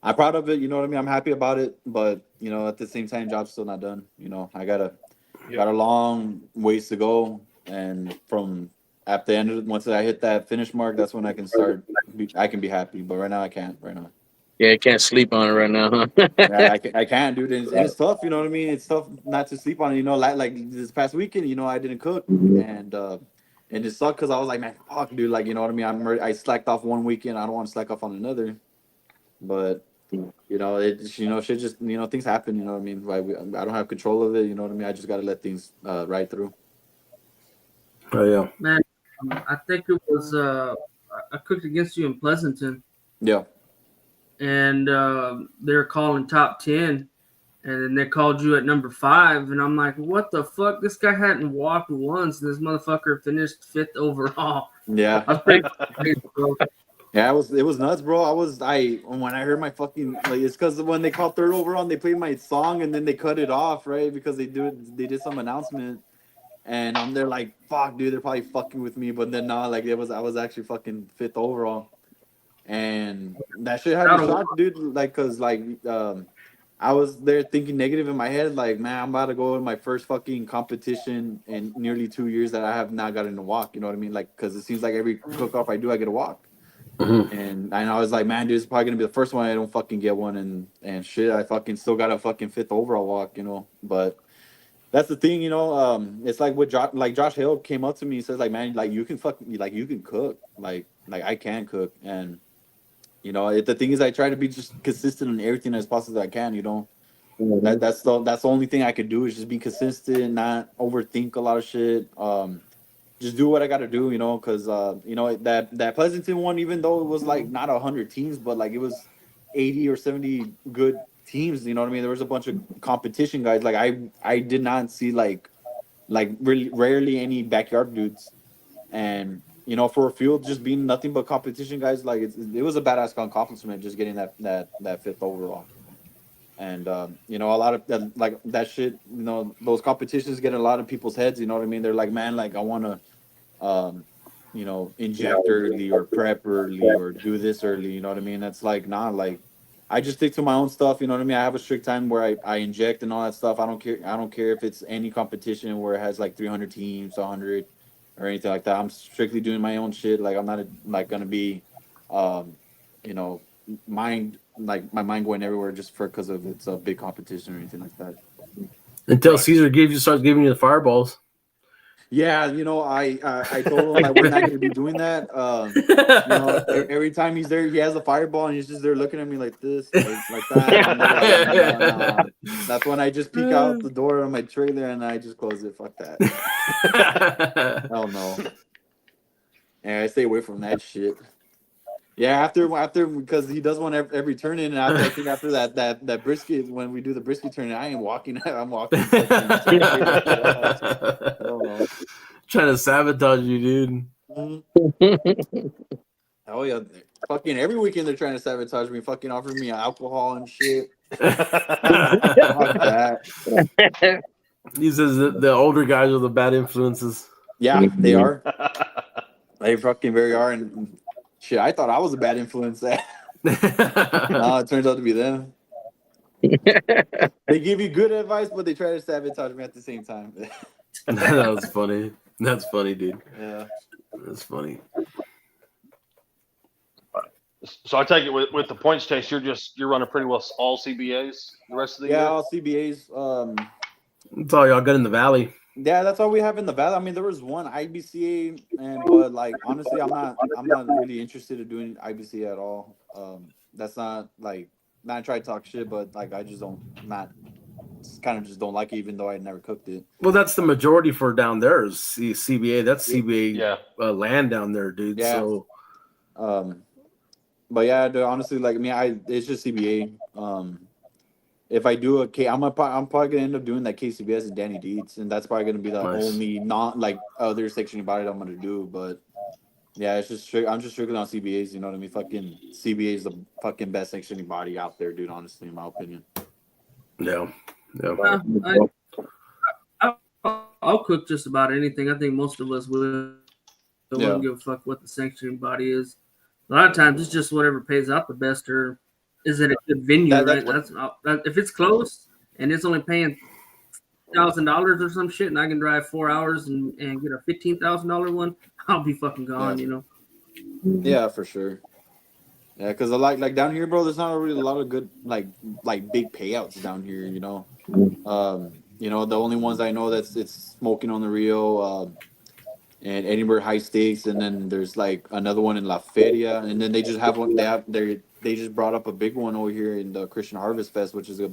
Speaker 6: I'm proud of it. You know what I mean. I'm happy about it, but at the same time, job's still not done. I got a long ways to go, and from at the end of once I hit that finish mark, that's when I can start. I can be happy, but right now I can't. Right now.
Speaker 5: Yeah, can't sleep on it right now,
Speaker 6: Yeah,
Speaker 5: huh?
Speaker 6: I can't, dude. And it's tough, you know what I mean? It's tough not to sleep on it, like this past weekend, I didn't cook, and it sucked because I was like, man, fuck, dude, like, you know what I mean? I slacked off one weekend. I don't want to slack off on another, but shit just, things happen, you know what I mean? Like, I don't have control of it, you know what I mean? I just got to let things ride through.
Speaker 3: Oh yeah.
Speaker 4: Man, I think it was I cooked against you in Pleasanton,
Speaker 6: Yeah.
Speaker 4: and they're calling top 10, and then they called you at number 5, and I'm like, what the fuck? This guy hadn't walked once, and this motherfucker finished 5th overall.
Speaker 6: Yeah.
Speaker 4: I was pretty crazy, bro.
Speaker 6: Yeah, it was nuts, bro. When I heard my fucking, like, it's because when they called third overall and they played my song and then they cut it off, right? Because they did some announcement, and I'm there like, fuck, dude, they're probably fucking with me, but then no, like I was actually fucking 5th overall, and that shit had me
Speaker 4: That'll-
Speaker 6: shocked, dude. Like, cause like I was there thinking negative in my head, like, man, I'm about to go in my first fucking competition in nearly 2 years that I have not gotten to walk. You know what I mean? Like, cause it seems like every cook off I do, I get a walk.
Speaker 3: Mhm.
Speaker 6: And I was like, man, dude, it's probably gonna be the first one I don't fucking get one, and shit, I fucking still got a fucking 5th overall walk, But that's the thing, it's like what Josh Hill came up to me and says, like, man, like you can cook, like I can cook, and the thing is I try to be just consistent on everything as possible as I can, that's the only thing I could do is just be consistent, not overthink a lot of shit. Just do what I got to do, because that Pleasanton one, even though it was like not 100 teams, but like it was 80 or 70 good teams. You know what I mean? There was a bunch of competition guys. Like I did not see like really rarely any backyard dudes, and you know, for a field just being nothing but competition guys, like it was a badass accomplishment just getting that fifth overall. And you know, a lot of that, like that shit, you know, those competitions get in a lot of people's heads. You know what I mean? They're like, man, like I want to, you know, inject early or prep early or do this early. You know what I mean? That's like, nah, like I just stick to my own stuff. You know what I mean? I have a strict time where I inject and all that stuff. I don't care. I don't care if it's any competition where it has like 300 teams, 100 or anything like that. I'm strictly doing my own shit. Like I'm not like gonna be, um, you know, mind like my mind going everywhere just for because of it's a big competition or anything like that.
Speaker 3: Until
Speaker 2: Right.
Speaker 3: Caesar starts giving you the fireballs.
Speaker 6: Yeah, you know, I told him like we're not gonna be doing that. You know, every time he's there, he has a fireball and he's just there looking at me like this, like that. And I'm like, no. That's when I just peek out the door of my trailer and I just close it. Fuck that. Hell no. Yeah, I stay away from that shit. Yeah, after because he does one every turn in, and after I think after that brisket when we do the brisket turn, I ain't walking. I'm walking. Fucking I don't know.
Speaker 3: Trying to sabotage you, dude.
Speaker 6: Oh yeah, fucking every weekend they're trying to sabotage me. Fucking offering me alcohol and shit. Fuck that.
Speaker 3: He says that the older guys are the bad influences.
Speaker 6: Yeah, they are. They fucking very are. And shit, I thought I was a bad influence. No, it turns out to be them. They give you good advice, but they try to sabotage me at the same time.
Speaker 3: That was funny. That's funny, dude.
Speaker 6: Yeah.
Speaker 3: That's funny.
Speaker 2: So I take it with the points chase, you're running pretty well all CBAs the rest of the year.
Speaker 6: Yeah, all CBAs.
Speaker 3: That's all y'all got in the valley.
Speaker 6: Yeah, that's all we have in the valley. I mean, there was one IBCA, but like honestly, I'm not really interested in doing IBCA at all. That's not like not try to talk shit, but like I just kind of just don't like it, even though I never cooked it.
Speaker 3: Well, that's the majority for down there is CBA. That's CBA land down there, dude.
Speaker 6: Yeah.
Speaker 3: So,
Speaker 6: but yeah, dude, honestly, like it's just CBA. If I do I'm probably gonna end up doing that KCBS and Danny Deeds, and that's probably gonna be the only not like other section about it I'm gonna do. But yeah, it's just I'm just strictly on CBAs. You know what I mean? Fucking CBA is the fucking best sectioning body out there, dude. Honestly, in my opinion.
Speaker 3: Yeah.
Speaker 4: I'll cook just about anything. I think most of us will. Don't give a fuck what the sanctioning body is. A lot of times it's just whatever pays out the best, or is it a good venue, right? That's if it's close and it's only paying $1,000 or some shit, and I can drive 4 hours and get a $15,000 one, I'll be fucking gone, you know.
Speaker 6: Yeah, for sure. Yeah, because like down here, bro, there's not really a lot of good like big payouts down here. You know, you know the only ones I know it's Smoking on the Rio, and Edinburgh High Stakes, and then there's like another one in La Feria, and then they just have one. They just brought up a big one over here in the Christian Harvest Fest, which is a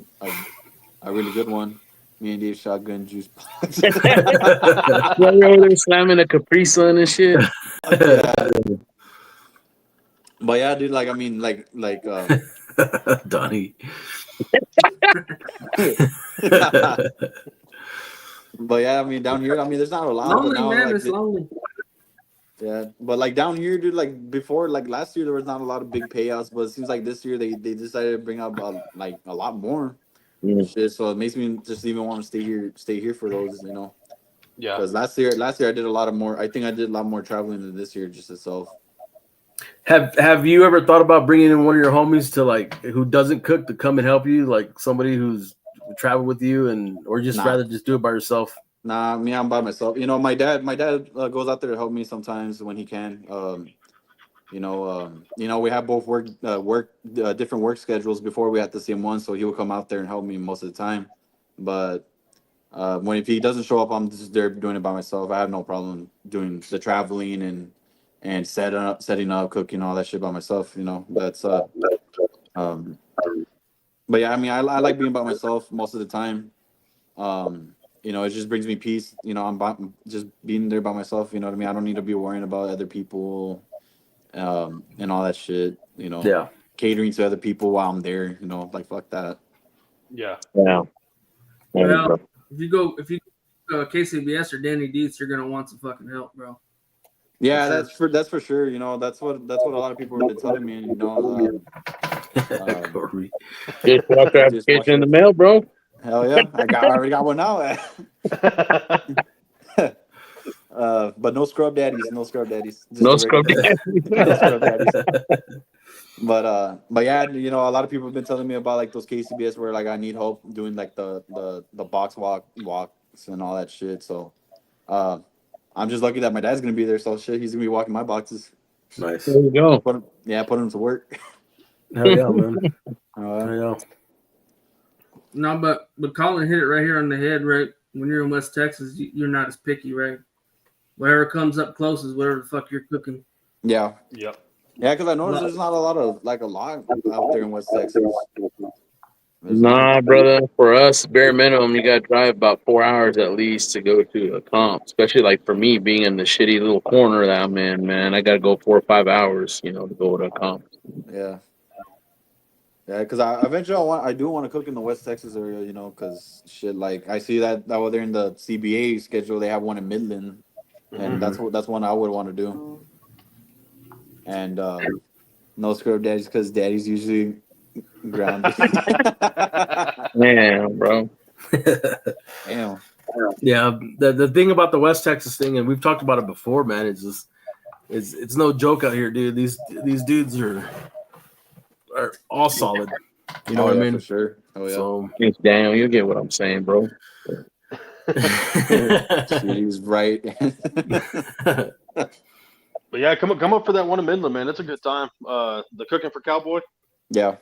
Speaker 6: really good one. Me and Dave shotgun juice box.
Speaker 5: You're over there slamming a Capri Sun and shit.
Speaker 6: Yeah. But yeah, dude, like I mean, like
Speaker 3: Donnie.
Speaker 6: But yeah, I mean down here, I mean there's not a lot.
Speaker 4: Lonely,
Speaker 6: but now,
Speaker 4: man,
Speaker 6: like,
Speaker 4: it's lonely.
Speaker 6: Yeah, but like down here, dude, like before, like last year, there was not a lot of big payouts, but it seems like this year they decided to bring up like a lot more. Shit, so it makes me just even want to stay here for those, you know.
Speaker 2: Yeah.
Speaker 6: Because last year I did a lot of more. I think I did a lot more traveling than this year just itself.
Speaker 3: Have you ever thought about bringing in one of your homies to like who doesn't cook to come and help you, like somebody who's traveled with you, and or just rather just do it by yourself?
Speaker 6: Nah, me, I'm by myself. You know, my dad goes out there to help me sometimes when he can. You know, we have both different work schedules before we had the same one, so he will come out there and help me most of the time. But if he doesn't show up, I'm just there doing it by myself. I have no problem doing the traveling and setting up, cooking, all that shit by myself. You know, that's But yeah, I mean, I like being by myself most of the time. You know, it just brings me peace. You know, I'm just being there by myself. You know what I mean? I don't need to be worrying about other people, and all that shit. You know,
Speaker 3: Yeah.
Speaker 6: catering to other people while I'm there. You know, like fuck that.
Speaker 2: Yeah.
Speaker 5: Yeah.
Speaker 4: Well, if you go KCBS or Danny Dietz, you're gonna want some fucking help, bro.
Speaker 6: Yeah,
Speaker 4: For
Speaker 6: that's for sure. You know, that's what a lot of people have been telling me. You know,
Speaker 3: Corey.
Speaker 5: Just watch your
Speaker 6: just watch
Speaker 5: application in the
Speaker 6: it.
Speaker 5: mail, bro.
Speaker 6: Hell yeah, I already got one now. But no scrub daddies, no scrub daddies. Just
Speaker 5: No
Speaker 6: the
Speaker 5: scrub
Speaker 6: regular, no scrub daddies.
Speaker 5: daddy.
Speaker 6: But yeah, you know, a lot of people have been telling me about like those KCBS where like I need help doing like the box walks and all that shit. So, I'm just lucky that my dad's gonna be there. So shit, he's gonna be walking my boxes.
Speaker 3: Nice.
Speaker 5: There you go.
Speaker 6: Put him to work.
Speaker 3: Hell yeah, man.
Speaker 6: Uh,
Speaker 3: Hell yeah.
Speaker 4: no, but Colin hit it right here on the head, right? When you're in West Texas, you're not as picky, right? Whatever comes up close is whatever the fuck you're cooking.
Speaker 6: yeah,
Speaker 2: Yep.
Speaker 6: yeah, because I noticed there's not a lot out there in West Texas. There's
Speaker 5: Nah,
Speaker 6: not.
Speaker 5: brother. For us, bare minimum, you gotta drive about 4 hours at least to go to a comp. Especially like for me, being in the shitty little corner that I'm in, man, I gotta go 4 or 5 hours, to go to a comp.
Speaker 6: Yeah. Yeah, because I eventually I do want to cook in the West Texas area, you know, because shit, like I see that over there in the CBA schedule, they have one in Midland, and that's one I would want to do. And no scrub daddies because daddy's usually ground beef.
Speaker 5: Man, bro.
Speaker 6: Damn.
Speaker 3: Yeah, the thing about the West Texas thing, and we've talked about it before, man, it's just it's no joke out here, dude. These dudes are all solid. You know what I mean?
Speaker 6: For sure. Oh yeah.
Speaker 3: So
Speaker 5: Thanks, Daniel. You get what I'm saying, bro.
Speaker 6: She's right.
Speaker 2: But yeah, come up for that one in Midland, man. It's a good time. The cooking for Cowboy.
Speaker 6: Yeah.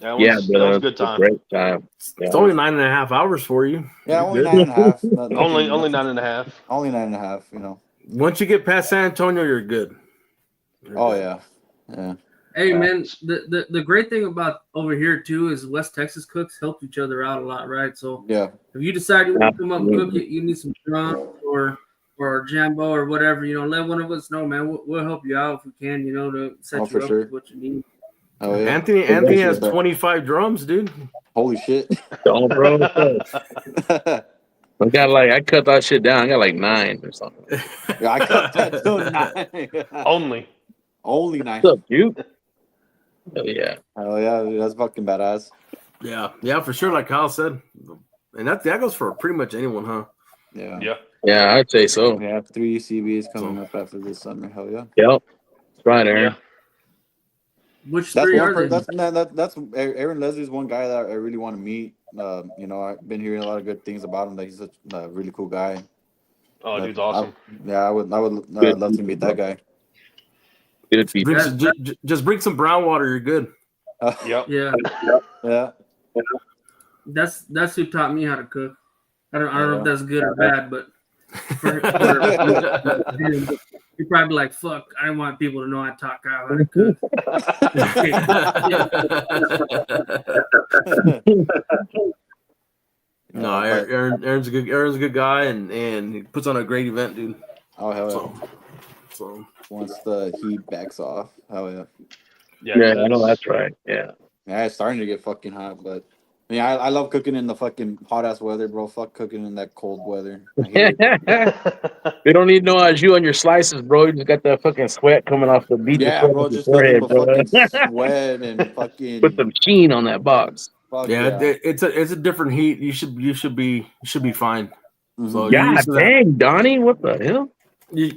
Speaker 2: That
Speaker 5: Yeah,
Speaker 2: was,
Speaker 5: bro.
Speaker 2: that was a good time.
Speaker 5: Great time.
Speaker 3: it's only 9.5 hours for you.
Speaker 6: Yeah,
Speaker 3: You're
Speaker 6: only
Speaker 3: good.
Speaker 6: 9.5.
Speaker 2: Only
Speaker 6: Nothing-
Speaker 2: 9.5.
Speaker 6: Only 9.5. You know.
Speaker 3: Once you get past San Antonio, you're good.
Speaker 6: Oh yeah. Yeah.
Speaker 4: Hey man, the great thing about over here too is West Texas cooks help each other out a lot, right? So
Speaker 6: Yeah.
Speaker 4: if you decide you want to come up and cook
Speaker 5: Absolutely.
Speaker 4: it, you need some drum or jambo or whatever, let one of us know, man. We'll help you out if we can, to set you
Speaker 6: for
Speaker 4: up
Speaker 6: sure.
Speaker 4: with what you need.
Speaker 6: Oh yeah.
Speaker 3: Anthony has 25 drums, dude.
Speaker 6: Holy shit.
Speaker 5: Don't, bro. I cut that shit down. I got like 9 or something.
Speaker 6: Yeah, I cut that to 9. Only 9.
Speaker 5: What's up, dude? Oh, yeah.
Speaker 6: Oh yeah, that's fucking badass.
Speaker 3: Yeah, for sure. Like Kyle said, and that goes for pretty much anyone, huh?
Speaker 6: Yeah.
Speaker 2: Yeah.
Speaker 5: Yeah, I'd say so.
Speaker 6: We have 3 CBs coming up after this summer. Hell yeah.
Speaker 5: Yep. That's right, Aaron.
Speaker 2: Yeah.
Speaker 4: Which
Speaker 6: That's
Speaker 4: three
Speaker 6: one.
Speaker 4: are they?
Speaker 6: That's Aaron Leslie's one guy that I really want to meet. I've been hearing a lot of good things about him. That he's a really cool guy.
Speaker 2: Oh, dude's awesome.
Speaker 6: I would love to meet that guy.
Speaker 5: Good people.
Speaker 3: Just bring some brown water. You're good.
Speaker 2: Yep.
Speaker 4: Yeah,
Speaker 6: Yeah.
Speaker 4: that's who taught me how to cook. I don't know if that's good or bad, but you're probably like, fuck, I don't want people to know I taught Kyle how to cook.
Speaker 3: No, Aaron's a good guy, and he puts on a great event, dude.
Speaker 6: Oh hell yeah.
Speaker 3: So
Speaker 6: Once the heat backs off. Hell yeah.
Speaker 5: Yeah, I know that's right. Yeah.
Speaker 6: Yeah, it's starting to get fucking hot, but I love cooking in the fucking hot ass weather, bro. Fuck cooking in that cold weather. I hate it.
Speaker 5: We don't need no au jus on your slices, bro. You just got that fucking sweat coming off the beach.
Speaker 6: Yeah, bro, just nothing but fucking sweat and fucking
Speaker 5: Put some sheen on that box.
Speaker 6: fuck
Speaker 3: yeah, it's a different heat. You should be fine.
Speaker 6: Mhm.
Speaker 3: So you're
Speaker 5: God
Speaker 3: used to that.
Speaker 5: dang, Donnie, what the hell?
Speaker 3: You're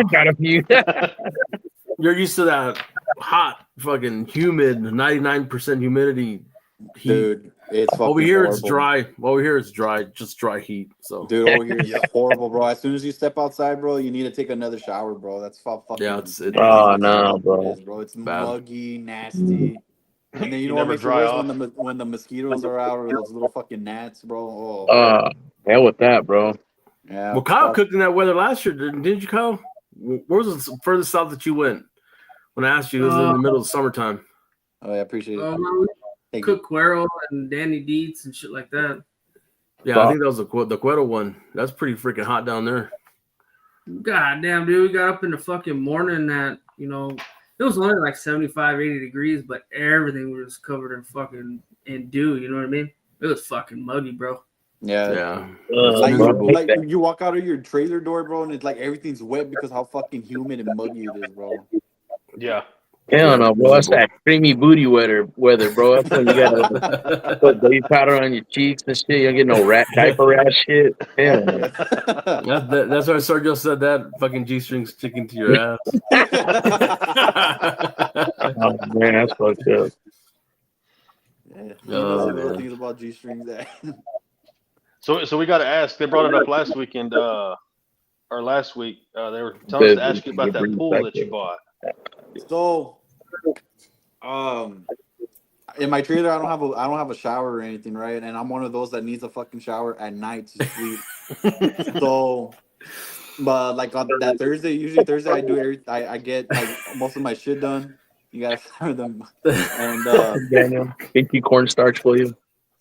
Speaker 5: Got a few.
Speaker 3: you're used to that hot, fucking humid, 99% humidity heat.
Speaker 6: Dude, it's fucking
Speaker 3: Over here
Speaker 6: horrible.
Speaker 3: it's dry. Over here it's dry, just dry heat. So
Speaker 6: Dude, over here it's horrible, bro. As soon as you step outside, bro, you need to take another shower, bro. That's fucking.
Speaker 3: yeah, it's
Speaker 5: Oh, no, bro.
Speaker 6: It is, bro. It's
Speaker 3: Bad.
Speaker 6: muggy, nasty. And then you know what
Speaker 2: never
Speaker 6: makes it
Speaker 2: dry
Speaker 6: worse
Speaker 2: off.
Speaker 6: when the mosquitoes are out or those little fucking gnats, bro. Oh,
Speaker 5: Hell with that, bro.
Speaker 6: yeah.
Speaker 3: well, Kyle cooked in that weather last year, didn't you, Kyle? Where was the furthest south that you went? When I asked you, it was in the middle of summertime.
Speaker 6: Oh, yeah, I appreciate it.
Speaker 4: We
Speaker 6: Thank you.
Speaker 4: cook Cuero and Danny Dietz and shit like that.
Speaker 3: Yeah, I think that was the Cueto one. That's pretty freaking hot down there.
Speaker 4: God damn, dude, we got up in the fucking morning at, it was only like 75, 80 degrees, but everything was covered in fucking and do. You know what I mean? It was fucking muggy, bro.
Speaker 6: Yeah.
Speaker 3: Yeah.
Speaker 6: Like,
Speaker 3: miserable.
Speaker 6: like you walk out of your trailer door, bro, and it's like everything's wet because how fucking humid and muggy it is, bro.
Speaker 2: Yeah.
Speaker 5: Hell no, bro. That's that creamy booty weather, bro. That's when you gotta put baby powder on your cheeks and shit. You don't get no diaper rash shit. Hell no.
Speaker 3: That's why Sergio said that. Fucking G-string sticking to your ass.
Speaker 5: Oh man, that's fucked up.
Speaker 6: Yeah, you know
Speaker 3: Oh,
Speaker 6: the little
Speaker 3: man.
Speaker 6: things about G-strings that.
Speaker 2: So we got to ask. They brought it up last weekend, or last week. They were telling us to ask you about that pool that you bought.
Speaker 6: So, in my trailer, I don't have a shower or anything, right? And I'm one of those that needs a fucking shower at night to sleep. So, but like on that Thursday, usually Thursday, I get like most of my shit done. You gotta shower them, and
Speaker 5: Daniel, pinky cornstarch for you.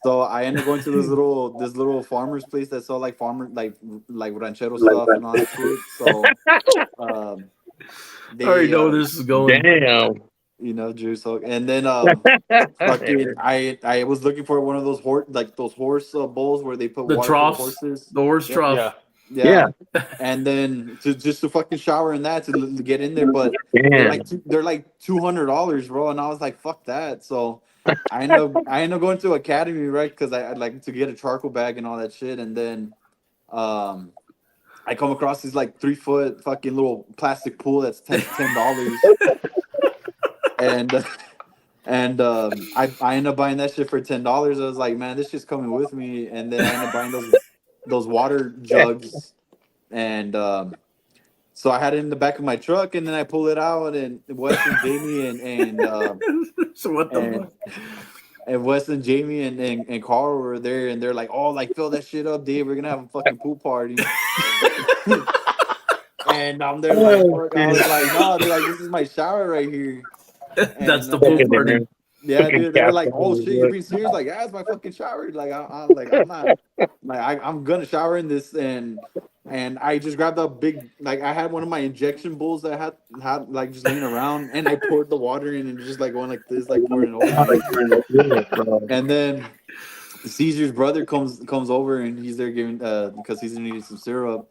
Speaker 6: so I end up going to this little farmer's place that sell like ranchero stuff and all that shit. So,
Speaker 3: I already know where this is going.
Speaker 5: Damn.
Speaker 6: you know, juice. So, and then fucking, I was looking for one of those horse bowls where they put
Speaker 3: The
Speaker 6: water
Speaker 3: troughs,
Speaker 6: for the horses.
Speaker 3: the horse trough.
Speaker 2: Yeah.
Speaker 6: Yeah. And then to fucking shower in that to get in there, but they're like $200, bro. And I was like, fuck that. So I end up going to Academy, right? Because I like to get a charcoal bag and all that shit. And then I come across this like 3-foot fucking little plastic pool that's $10. And I end up buying that shit for $10. I was like, man, this shit's coming with me. And then I end up buying those water jugs, and so I had it in the back of my truck, and then I pull it out, and Wes and Jamie and
Speaker 3: So what the fuck?
Speaker 6: and Wes and Jamie and Carl were there, and they're like, oh, like fill that shit up, Dave. We're gonna have a fucking pool party. And I'm there like, I was like, no, they're like, this is my shower right here. And,
Speaker 3: That's the pool party.
Speaker 6: Yeah, dude. They were like, "Oh shit, you're being serious?" Like, yeah, it's my fucking shower. Like, I'm not. Like, I'm gonna shower in this, and I just grabbed a big, like, I had one of my injection bowls that I had like just laying around, and I poured the water in and just like going like this, like pouring it over. And then Caesar's brother comes over, and he's there giving because he's needing some syrup.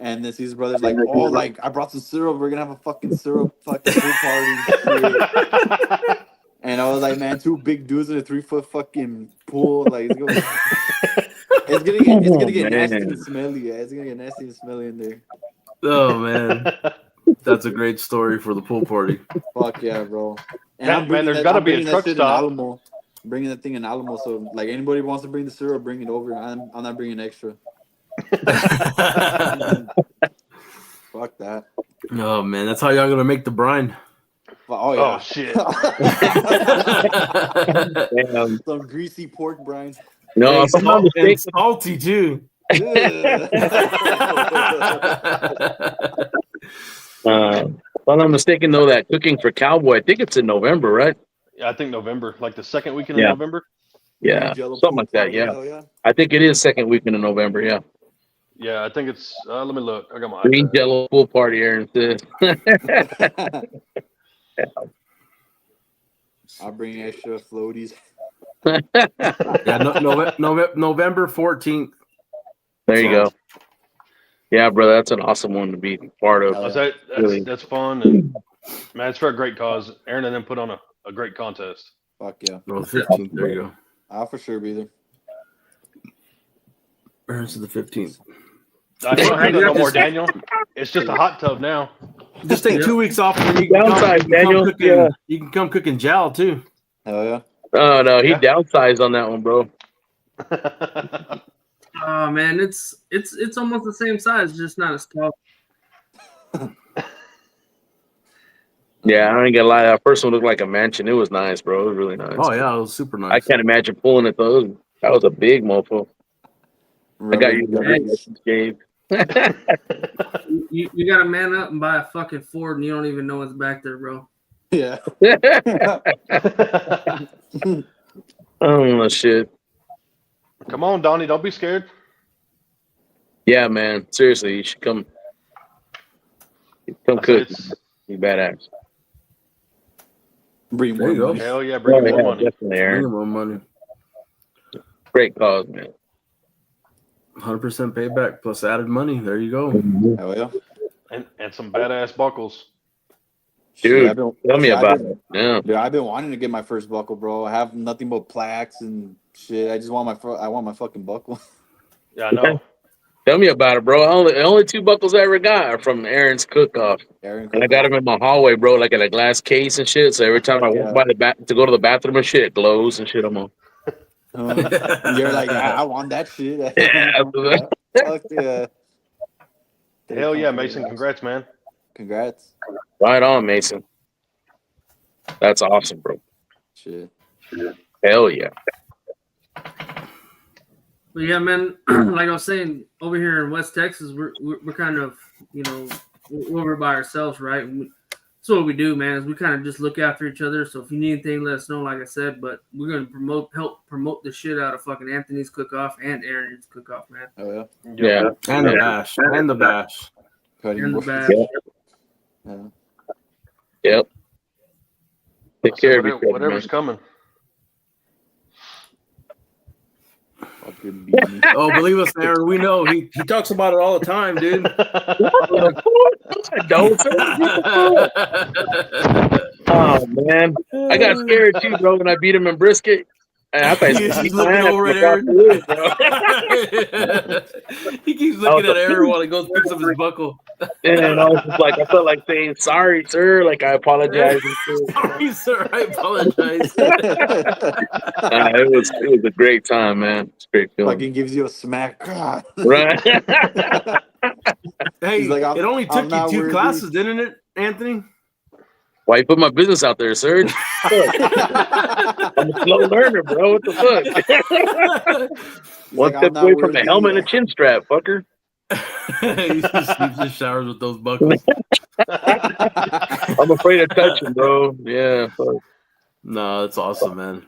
Speaker 6: And then Caesar's brother's like, oh, like I brought some syrup. We're gonna have a fucking syrup fucking pool party. And I was like, man, 2 big dudes in a 3-foot fucking pool. Like, it's gonna get nasty and smelly. Yeah, it's gonna get nasty and smelly in there.
Speaker 3: Oh man, that's a great story for the pool party.
Speaker 6: Fuck yeah, bro. And
Speaker 2: Yeah, man, there's gotta be a truck stop.
Speaker 6: I'm bringing that thing in Alamo. So like, anybody wants to bring the syrup, bring it over. I'm not bringing extra. Fuck that.
Speaker 3: Oh man, that's how y'all gonna make the brine.
Speaker 6: Oh yeah.
Speaker 2: Oh shit.
Speaker 5: Damn.
Speaker 6: Some greasy pork brines.
Speaker 5: No,
Speaker 3: Hey,
Speaker 5: if I'm not
Speaker 3: and
Speaker 5: mistaken,
Speaker 3: salty too.
Speaker 5: if I'm not mistaken, though, that cooking for Cowboy, I think it's in November, right?
Speaker 2: Yeah, I think November, like the second weekend of November.
Speaker 5: Yeah,
Speaker 6: Jello
Speaker 5: something
Speaker 6: pool
Speaker 5: like that.
Speaker 6: party,
Speaker 5: Yeah,
Speaker 6: hell yeah.
Speaker 5: I think it is second weekend of November. Yeah,
Speaker 2: Yeah, I think it's. Let me look. I got my
Speaker 5: green
Speaker 2: iPad.
Speaker 5: Jello pool party, Aaron says.
Speaker 6: I'll bring extra floaties.
Speaker 3: Yeah, November 14th.
Speaker 5: There you go. Yeah, brother, that's an awesome one to be part of.
Speaker 2: That's fun, and man, it's for a great cause. Aaron and them put on a great contest.
Speaker 6: Fuck yeah.
Speaker 3: No, the 15th. There you go.
Speaker 6: I'll for sure be there.
Speaker 3: Aaron's the 15th.
Speaker 2: I don't have that no more, Daniel. It's just a hot tub now.
Speaker 3: Just take 2 weeks off, and then you can come cooking jowl too.
Speaker 6: Hell yeah.
Speaker 5: Oh no, he downsized on that one, bro.
Speaker 4: Oh man, it's almost the same size, just not as tall.
Speaker 5: Yeah, I ain't gonna lie. That first one looked like a mansion. It was nice, bro. It was really nice.
Speaker 3: Oh yeah, it was super nice.
Speaker 5: I can't imagine pulling it though. That was a big mofo. I got you, Gabe.
Speaker 4: You gotta man up and buy a fucking Ford, and you don't even know what's back there, bro.
Speaker 6: Yeah.
Speaker 5: Oh shit.
Speaker 2: Come on, Donnie, don't be scared.
Speaker 5: Yeah, man. Seriously, you should come. Come cook. You badass.
Speaker 6: Bring
Speaker 3: There you
Speaker 6: more
Speaker 3: go.
Speaker 6: money.
Speaker 2: Hell yeah, bring more money.
Speaker 5: Definitely, Aaron.
Speaker 3: More money.
Speaker 5: Great cause, man.
Speaker 3: 100% payback plus added money. There you go.
Speaker 6: Hell yeah.
Speaker 2: And some badass buckles.
Speaker 5: Dude,
Speaker 6: I've been,
Speaker 5: tell me
Speaker 6: shit,
Speaker 5: about it. Yeah.
Speaker 6: Dude, I've been wanting to get my first buckle, bro. I have nothing but plaques and shit. I just want I want my fucking buckle.
Speaker 2: Yeah, I know.
Speaker 5: Tell me about it, bro. Only 2 buckles I ever got are from Aaron's cook-off.
Speaker 6: Aaron
Speaker 5: And I got them in my hallway, bro, like in a glass case and shit. So every time I walk by the to go to the bathroom and shit, it glows and shit. I'm on.
Speaker 6: You're like, I want that shit.
Speaker 5: Yeah.
Speaker 6: Fuck yeah.
Speaker 2: Hell yeah, Mason. Congrats, man.
Speaker 6: Congrats.
Speaker 5: Right on, Mason. That's awesome, bro.
Speaker 6: Shit.
Speaker 5: Hell yeah.
Speaker 4: But yeah, man, like I was saying, over here in West Texas, we're kind of, we're over by ourselves, right? And that's what we do, man, is we kind of just look after each other. So if you need anything, let us know, like I said. But we're going to help promote the shit out of fucking Anthony's Cook-Off and Aaron's Cook-Off, man.
Speaker 6: Oh, yeah.
Speaker 5: Yeah.
Speaker 3: And the bash. And the bash.
Speaker 4: And the bash.
Speaker 6: Yeah.
Speaker 5: Yep. Take care of each other,
Speaker 2: whatever's
Speaker 5: man.
Speaker 2: coming.
Speaker 6: Fucking beat me.
Speaker 3: Oh, believe us, Aaron. We know. He talks about it all the time, dude.
Speaker 5: Don't say Oh man, I got scared too, bro, when I beat him in brisket. I thought
Speaker 3: He's looking over at Aaron. He keeps looking at Aaron while he goes picks up his buckle.
Speaker 5: And I was just like, I felt like saying, "Sorry, sir." Like I apologize.
Speaker 3: Sorry, sir. I apologize.
Speaker 5: It was a great time, man. It's a great feeling.
Speaker 6: Fucking gives you a smack. God.
Speaker 5: Right.
Speaker 3: Hey,
Speaker 6: He's like,
Speaker 3: it only took you 2 classes, didn't it, Anthony?
Speaker 5: Why you put my business out there, sir? I'm a slow learner, bro. What the fuck? One step away from a helmet and a chin strap, fucker.
Speaker 3: He just sleeps in showers with those buckles.
Speaker 5: I'm afraid to touch him, bro. Yeah. Fuck.
Speaker 3: No, it's awesome, man.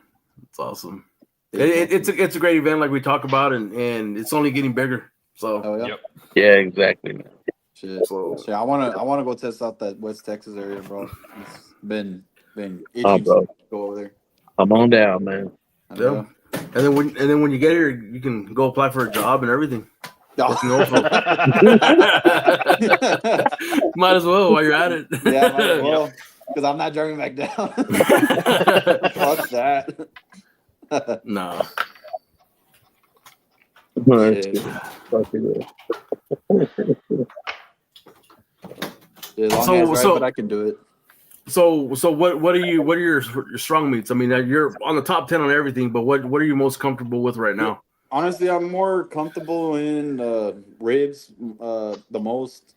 Speaker 3: It's awesome. It's a great event, like we talk about, and it's only getting bigger. So,
Speaker 6: Oh, yeah.
Speaker 2: Yep.
Speaker 5: Yeah, exactly, man.
Speaker 6: Shit. Shit. I wanna go test out that West Texas area, bro. It's been itching
Speaker 5: bro.
Speaker 6: to go over there.
Speaker 5: I'm on down, man.
Speaker 3: yeah. And then when you get here, you can go apply for a job and everything. Might as well while you're at it.
Speaker 6: Yeah, might as well. Because I'm not driving back down. Fuck that.
Speaker 3: No.
Speaker 6: But I can do it.
Speaker 3: So what are your strong meats? I mean, you're on the top 10 on everything, but what are you most comfortable with right now?
Speaker 6: Honestly, I'm more comfortable in ribs the most.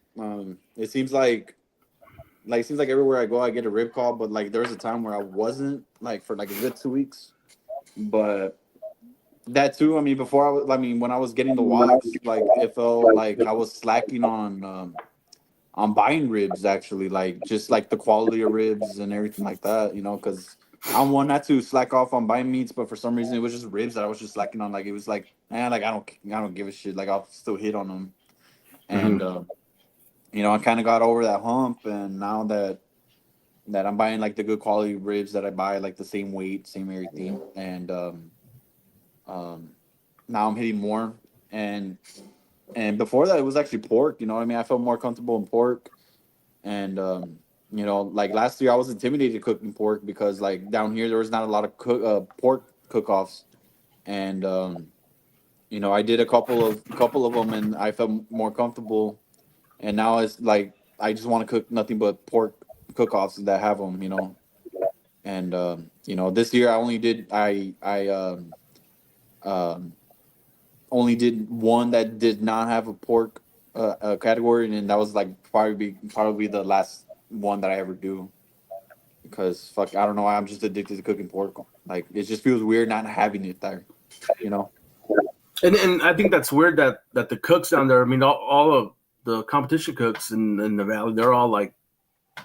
Speaker 6: It seems like everywhere I go, I get a rib call. But like there was a time where I wasn't, like for like a good 2 weeks. But that too. I mean, when I was getting the walks, like it felt like I was slacking on buying ribs, actually, like just like the quality of ribs and everything like that, because I'm one not to slack off on buying meats, but for some reason it was just ribs that I was just slacking on. Like it was like, man, like I don't give a shit. Like I'll still hit on them, and I kind of got over that hump, and now that I'm buying like the good quality ribs that I buy, like the same weight, same everything, and now I'm hitting more. And before that, it was actually pork. You know what I mean? I felt more comfortable in pork. And, like last year, I was intimidated cooking pork because, like, down here, there was not a lot of pork cook-offs. And, I did a couple of them, and I felt more comfortable. And now it's like I just want to cook nothing but pork cook-offs that have them, And, this year I only did only did one that did not have a pork category, and that was like probably the last one that I ever do, because fuck, I don't know why, I'm just addicted to cooking pork. Like it just feels weird not having it there,
Speaker 3: And I think that's weird that the cooks down there, I mean, all of the competition cooks in the valley, they're all like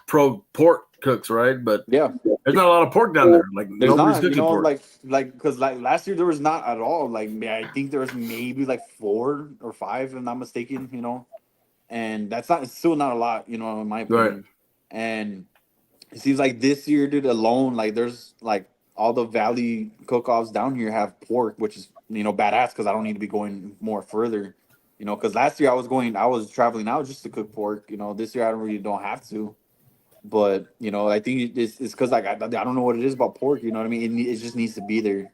Speaker 3: pro pork cooks, right? But
Speaker 6: yeah,
Speaker 3: there's not a lot of pork down there. Like
Speaker 6: there's
Speaker 3: nobody's
Speaker 6: not,
Speaker 3: cooking pork.
Speaker 6: like because like last year there was not at all. Like I think there was maybe like 4 or 5, if I'm not mistaken. And it's still not a lot, in my opinion.
Speaker 3: Right.
Speaker 6: And it seems like this year, dude, alone, like there's like all the valley cook-offs down here have pork, which is badass because I don't need to be going more further. Because last year I was traveling out just to cook pork. This year I don't have to. But I think it's because like I don't know what it is about pork. You know what I mean? It just needs to be there.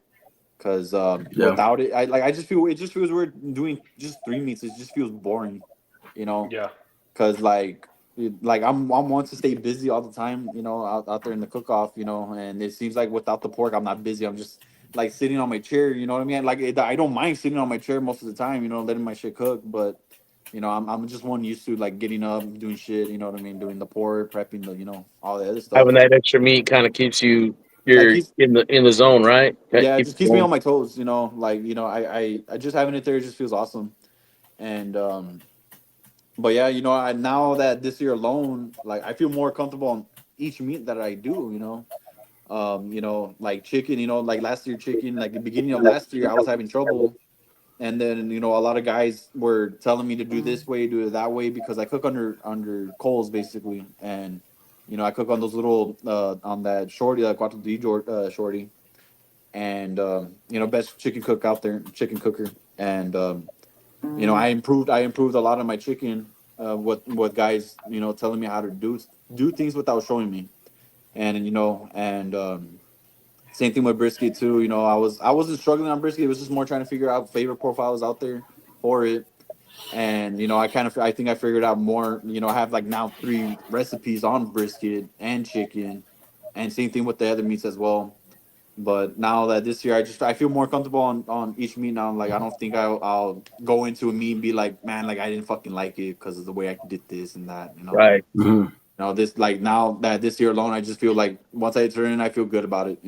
Speaker 6: Because without it, I just feel it just feels weird doing just three meats. It just feels boring.
Speaker 2: Yeah.
Speaker 6: Because I'm one to stay busy all the time. Out there in the cook off. And it seems like without the pork, I'm not busy. I'm just like sitting on my chair. You know what I mean? Like I don't mind sitting on my chair most of the time. Letting my shit cook, but. I'm just one used to like getting up, doing shit. You know what I mean? Doing the pork, prepping all the other stuff.
Speaker 5: Having that extra meat kind of keeps you
Speaker 6: Like
Speaker 5: in the zone, right?
Speaker 6: Yeah, it just keeps me on my toes. I just having it there just feels awesome. And but yeah, now that this year alone, like I feel more comfortable on each meat that I do. Like chicken. Like last year chicken. Like the beginning of last year, I was having trouble. And then a lot of guys were telling me to do this way, do it that way, because I cook under coals basically, and I cook on those little on that shorty, that Cuatro D shorty, and best chicken cook out there, chicken cooker, and I improved a lot of my chicken with guys telling me how to do things without showing me, and same thing with brisket too. I wasn't struggling on brisket. It was just more trying to figure out flavor profiles out there for it. And I think I figured out more. I have like now 3 recipes on brisket and chicken, and same thing with the other meats as well. But now that this year, I feel more comfortable on each meat now. Like I don't think I'll go into a meat and be like, man, like I didn't fucking like it because of the way I did this and that.
Speaker 5: Right.
Speaker 6: This like now that this year alone, I just feel like once I turn in, I feel good about it.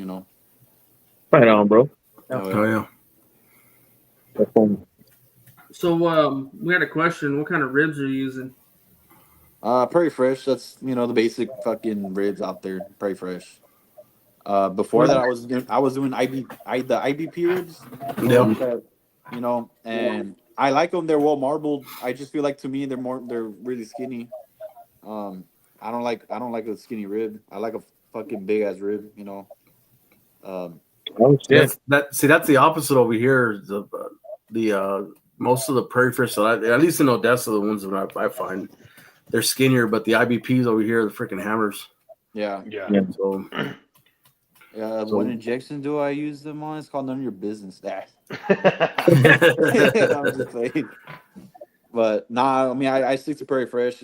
Speaker 5: Right on, bro.
Speaker 3: Oh yeah.
Speaker 4: So we had a question. What kind of ribs are you using?
Speaker 6: Prairie Fresh. That's the basic fucking ribs out there. Prairie Fresh. Before that, I was doing the IBP ribs.
Speaker 3: Yeah.
Speaker 6: And I like them. They're well marbled. I just feel like to me they're really skinny. I don't like a skinny rib. I like a fucking big ass rib.
Speaker 5: Oh shit.
Speaker 3: That's the opposite over here. The most of the prairie fish that at least in Odessa, the ones that I find they're skinnier, but the IBPs over here are the freaking hammers.
Speaker 6: Yeah.
Speaker 3: So
Speaker 6: what injection do I use them on? It's called none of your business. I'm just playing. But nah, I mean I stick to Prairie Fresh. I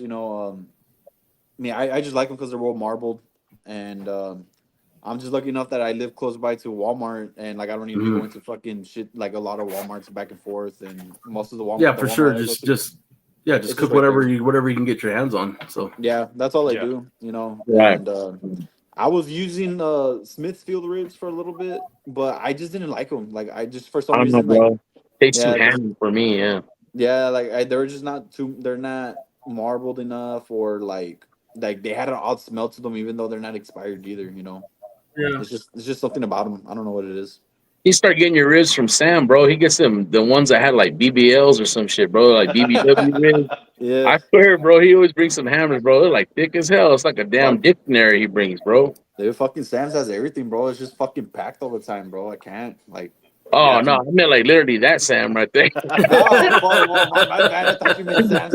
Speaker 6: just like them because they're well marbled, and I'm just lucky enough that I live close by to Walmart, and like I don't need to be going to fucking shit like a lot of WalMarts back and forth, and most of the Walmart.
Speaker 3: Yeah, for sure. Just cook whatever you can get your hands on. So
Speaker 6: yeah, that's all I do.
Speaker 5: Right.
Speaker 6: And I was using Smithfield ribs for a little bit, but I just didn't like them. Like I just for some
Speaker 5: I don't
Speaker 6: reason
Speaker 5: know, bro.
Speaker 6: like
Speaker 5: Tastes too hammy for me. Yeah.
Speaker 6: yeah, like they're just not too. They're not marbled enough, or like they had an odd smell to them, even though they're not expired either.
Speaker 4: Yeah.
Speaker 6: It's just something about them. I don't know what it is.
Speaker 5: You start getting your ribs from Sam, bro. He gets them the ones that had like BBLs or some shit, bro. Like BBW ribs.
Speaker 6: Yeah,
Speaker 5: I swear, bro. He always brings some hammers, bro. They're like thick as hell. It's like a damn dictionary he brings, bro.
Speaker 6: they fucking Sam's has everything, bro. It's just fucking packed all the time, bro. I can't like.
Speaker 5: Oh no, I meant like literally that Sam right there.
Speaker 6: Oh, my bad. I thought you meant Sam's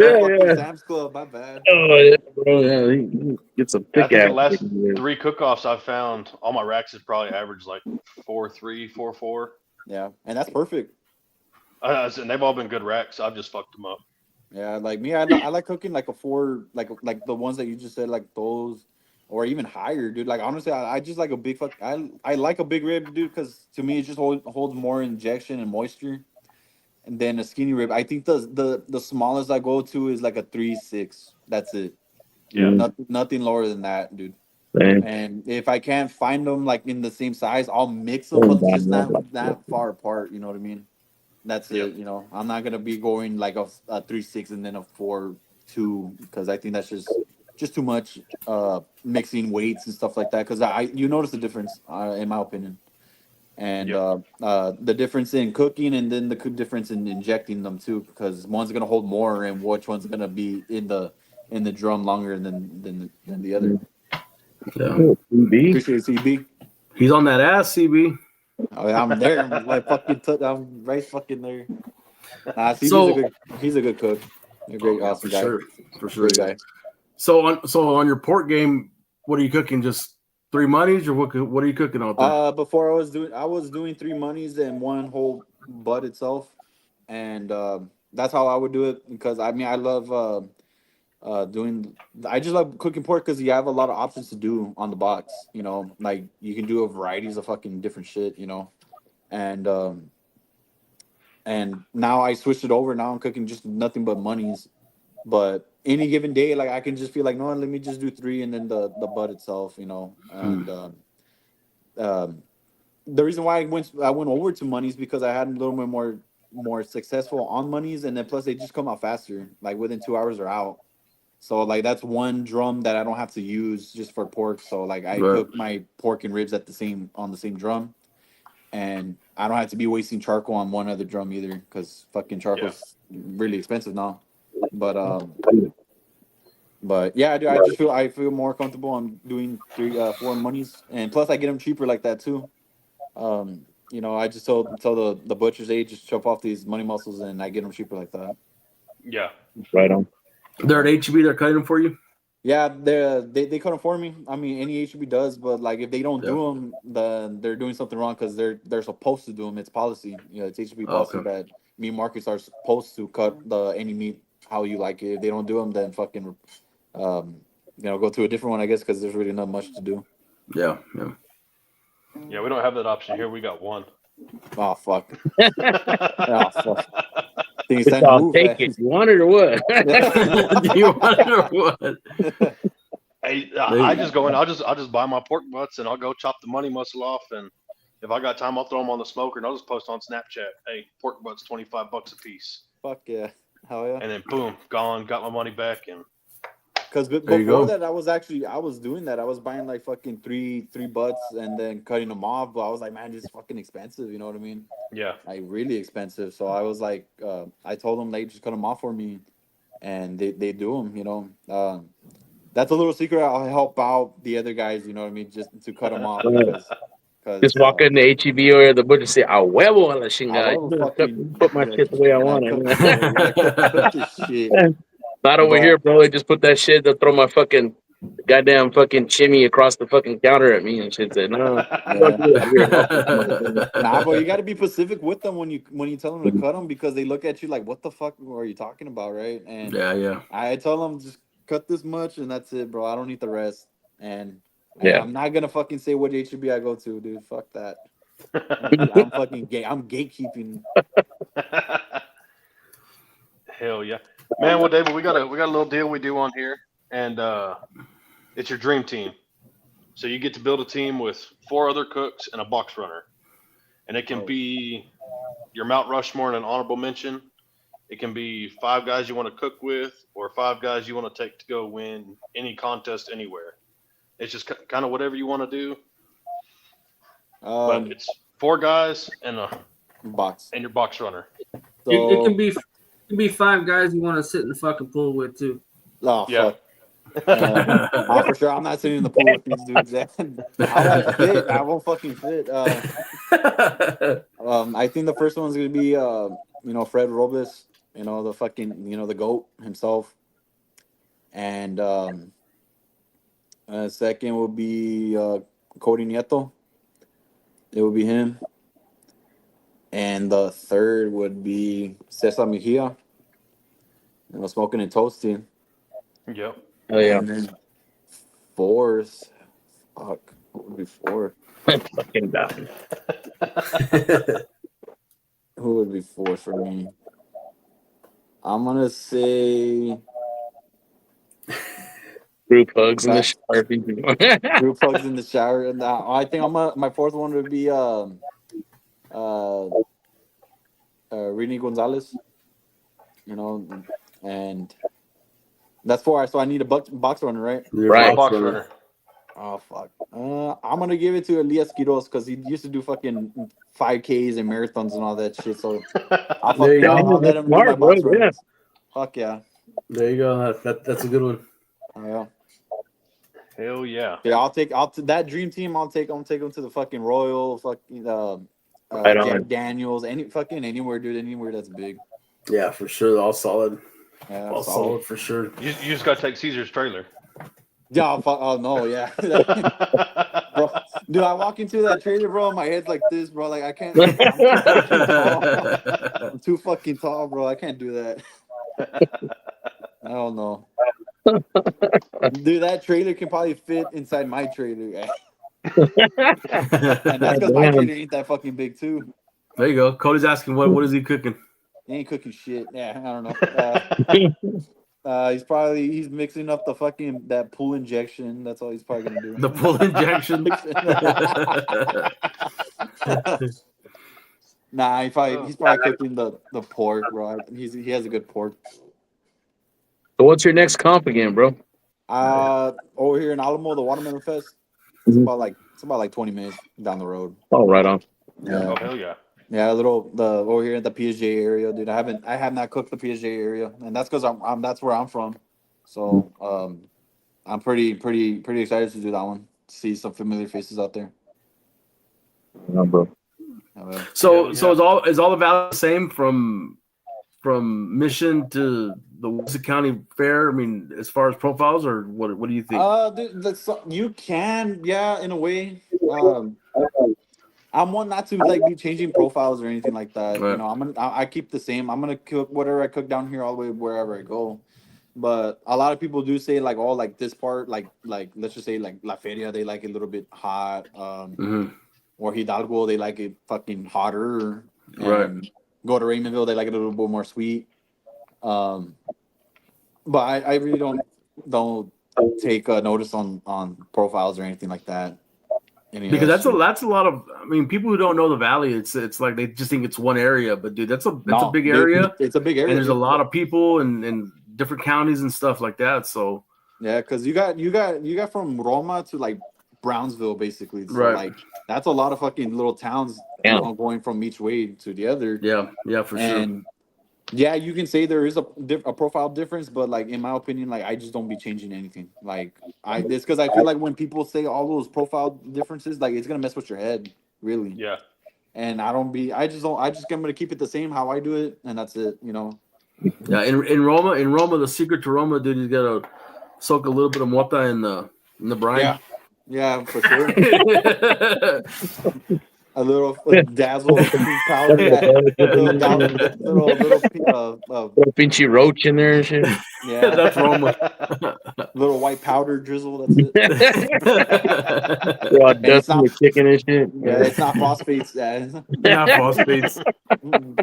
Speaker 6: Sam's Club. My bad.
Speaker 5: Oh yeah, bro. Yeah, he gets some
Speaker 2: I
Speaker 5: thick
Speaker 2: think
Speaker 5: ass.
Speaker 2: the last 3 cook-offs I've found, all my racks has probably averaged like 4.3, 4.4.
Speaker 6: Yeah, and that's perfect.
Speaker 2: And they've all been good racks. I've just fucked them up.
Speaker 6: Yeah, like me, I like cooking like a 4, like the ones that you just said, like those, or even higher, dude. Like honestly, I just like a big I like a big rib, dude, because to me it just holds more injection and moisture, and then a skinny rib. I think the smallest I go to is like a 3.6. That's it.
Speaker 2: Yeah.
Speaker 6: Nothing lower than that, dude.
Speaker 5: Same.
Speaker 6: And if I can't find them like in the same size, I'll mix them, but just not that far apart. You know what I mean? That's it. I'm not gonna be going like a 3.6 and then a 4.2 because I think that's just too much mixing weights and stuff like that. Because you notice the difference in my opinion, and the difference in cooking and then the difference in injecting them too. Because one's gonna hold more and which one's gonna be in the drum longer than the other.
Speaker 3: yeah.
Speaker 6: Appreciate it, CB.
Speaker 3: He's on that ass, CB.
Speaker 6: Oh, yeah, I'm there. I'm right fucking there. Nah,
Speaker 3: So
Speaker 6: he's a good cook. A great,
Speaker 3: yeah,
Speaker 6: awesome guy.
Speaker 3: for sure.
Speaker 6: Great guy.
Speaker 3: So on your pork game, what are you cooking? Just 3 monies, or what are you cooking out there?
Speaker 6: Before I was doing 3 monies and one whole butt itself, and that's how I would do it because I mean I love doing. I just love cooking pork because you have a lot of options to do on the box. You know, like you can do a varieties of fucking different shit. You know, and now I switched it over. Now I'm cooking just nothing but monies. But any given day, like I can just feel like, no, let me just do 3 and then the butt itself. You know, and um, the reason why I went over to monies because I had a little bit more successful on monies, and then plus they just come out faster. Like within 2 hours are out. So like that's one drum that I don't have to use just for pork. So like I
Speaker 3: Right.
Speaker 6: cook my pork and ribs on the same drum, and I don't have to be wasting charcoal on one other drum either because fucking charcoal's really expensive now. But yeah, dude, I feel more comfortable on doing 4 monies, and plus I get them cheaper like that too. You know, I just tell the butchers, they just chop off these money muscles, and I get them cheaper like that.
Speaker 2: Yeah.
Speaker 5: Right on.
Speaker 3: They're at HEB. They're cutting them for you.
Speaker 6: Yeah, they cut them for me. I mean, any HB does, but like if they don't do them, then they're doing something wrong because they're supposed to do them. It's policy. You know, it's HB
Speaker 3: Oh,
Speaker 6: policy
Speaker 3: okay.
Speaker 6: that meat markets are supposed to cut any meat how you like it. If they don't do them, then fucking go to a different one, I guess, because there's really not much to do.
Speaker 3: Yeah.
Speaker 2: Yeah, we don't have that option here. We got one.
Speaker 6: Oh fuck. Oh fuck. Think it's
Speaker 5: Which
Speaker 6: time to
Speaker 5: I'll
Speaker 6: move,
Speaker 5: take it. You want it or what?
Speaker 3: Do you want it or what?
Speaker 2: Hey, I just go in. I'll just buy my pork butts and I'll go chop the money muscle off. And if I got time, I'll throw them on the smoker and I'll just post on Snapchat. Hey, pork butts, $25 a piece.
Speaker 6: Fuck yeah. Hell yeah.
Speaker 2: And then boom, gone. Got my money back. And
Speaker 6: Because before that, I was doing that. I was buying like fucking three butts and then cutting them off. But I was like, man, this is fucking expensive. You know what I mean?
Speaker 2: yeah,
Speaker 6: Like really expensive. So I was like, I told them they just cut them off for me, and they do them. You know, that's a little secret. I'll help out the other guys. You know what I mean? Just to cut them off because
Speaker 5: Just walk into HEB or the butcher say, "A huevo a la chingada."
Speaker 6: I will fucking
Speaker 5: Put my shit the way I want it.
Speaker 6: cook this shit.
Speaker 5: Not over here, bro. They just put that shit. They'll throw my fucking goddamn fucking chimney across the fucking counter at me and shit. Say, no, don't do it. I'm here to help this motherfucker.
Speaker 6: Nah, but you got to be specific with them when you tell them to cut them because they look at you like, what the fuck are you talking about, right? And
Speaker 3: Yeah.
Speaker 6: I tell them just cut this much and that's it, bro. I don't need the rest. And
Speaker 5: Yeah.
Speaker 6: I'm not gonna fucking say what HEB I go to, dude. Fuck that. I'm fucking gay. I'm gatekeeping.
Speaker 2: hell yeah, man. Well, David, we got a little deal we do on here, and it's your dream team. So you get to build a team with 4 other cooks and a box runner, and it can be your Mount Rushmore and an honorable mention. It can be 5 guys you want to cook with, or 5 guys you want to take to go win any contest anywhere. It's just kind of whatever you want to do. But it's 4 guys and
Speaker 6: Box
Speaker 2: and your box runner.
Speaker 6: So,
Speaker 4: it can be 5 guys you want to sit in the fucking pool with too.
Speaker 6: Oh
Speaker 2: Yeah.
Speaker 6: fuck. For sure, I'm not sitting in the pool with these dudes. I won't fit. I won't fucking fit. I think the first one's gonna be Fred Robles. You know, the fucking the GOAT himself. And second will be Cody Nieto. It would be him. And the third would be Cesar Mejia. Smoking and toasting.
Speaker 2: Yep.
Speaker 5: Oh yeah.
Speaker 6: And then fourth, fuck, what would be fourth?
Speaker 5: Fucking bad.
Speaker 6: Who would be fourth for me? I'm gonna say
Speaker 5: Group hugs in the shower.
Speaker 6: group hugs in the shower. And I think my fourth one would be Rini Gonzalez. And that's 4. So I need a box runner, right?
Speaker 5: Right.
Speaker 2: Box runner.
Speaker 6: Oh fuck. I'm gonna give it to Elias Quiroz because he used to do fucking 5Ks and marathons and all that shit. So I'll let him do my box runners. Fuck yeah.
Speaker 3: There you go. That's a good one.
Speaker 6: Oh, yeah.
Speaker 2: Hell yeah.
Speaker 6: Yeah, I'll that dream team. I'm take them to the fucking Royal, fucking
Speaker 5: Right on.
Speaker 6: Jack Daniels, anywhere, dude, anywhere that's big.
Speaker 3: Yeah, for sure. All solid.
Speaker 6: Yeah,
Speaker 3: All solid for sure.
Speaker 2: You just got to take Caesar's trailer.
Speaker 6: Yeah, oh no, yeah, bro, dude. I walk into that trailer, bro. My head's like this, bro. Like I can't. I'm too fucking tall. I'm too fucking tall, bro. I can't do that. I don't know. Dude, that trailer can probably fit inside my trailer. And that's because my trailer ain't that fucking big too.
Speaker 3: There you go. Cody's asking what is he cooking?
Speaker 6: He ain't cooking shit. Yeah, I don't know. He's mixing up the fucking that pool injection. That's all he's probably gonna do.
Speaker 3: The full injection.
Speaker 6: Nah, he's probably cooking the pork, bro. He has a good pork.
Speaker 5: So what's your next comp again, bro?
Speaker 6: Over here in Alamo, the Watermelon Fest. It's about like 20 minutes down the road.
Speaker 5: Oh, right on.
Speaker 6: Yeah.
Speaker 2: Oh hell yeah.
Speaker 6: Yeah, over here in the PSJ area, dude. I have not cooked the PSJ area, and that's because that's where I'm from. So I'm pretty excited to do that one. See some familiar faces out there.
Speaker 5: Yeah, bro.
Speaker 3: So is all the valley the same from Mission to the Wilson County Fair? I mean, as far as profiles, or what do you think?
Speaker 6: Dude, you can, yeah, in a way. I'm one not to be changing profiles or anything like that.
Speaker 3: Right.
Speaker 6: You know, I keep the same. I'm gonna cook whatever I cook down here all the way wherever I go. But a lot of people do say this part, like let's just say like La Feria, they like it a little bit hot. Or Hidalgo, they like it fucking hotter.
Speaker 3: Right.
Speaker 6: Go to Raymondville, they like it a little bit more sweet. But I really don't take notice on profiles or anything like that.
Speaker 3: Because that's a lot of. I mean, people who don't know the valley, it's like they just think it's one area, but dude, that's a big area.
Speaker 6: It's a big area,
Speaker 3: and there's a lot of people and different counties and stuff like that. So
Speaker 6: yeah, because you got from Roma to like Brownsville, basically. So,
Speaker 3: right.
Speaker 6: That's a lot of fucking little towns, going from each way to the other.
Speaker 3: Yeah, for sure.
Speaker 6: Yeah, you can say there is a profile difference, but in my opinion, I just don't be changing anything. It's because I feel like when people say all those profile differences, it's gonna mess with your head, really.
Speaker 2: Yeah.
Speaker 6: And I just I'm gonna keep it the same how I do it, and that's it. You know.
Speaker 3: Yeah, in Roma, the secret to Roma, dude, you gotta soak a little bit of mota in the brine.
Speaker 6: Yeah, for sure. A little dazzle powder, little
Speaker 5: pinchy roach in there and shit.
Speaker 6: Yeah,
Speaker 3: that's Roma.
Speaker 6: Little white powder drizzle. That's it.
Speaker 5: Dust the chicken and shit.
Speaker 6: Yeah, it's not phosphates.
Speaker 3: Not phosphates.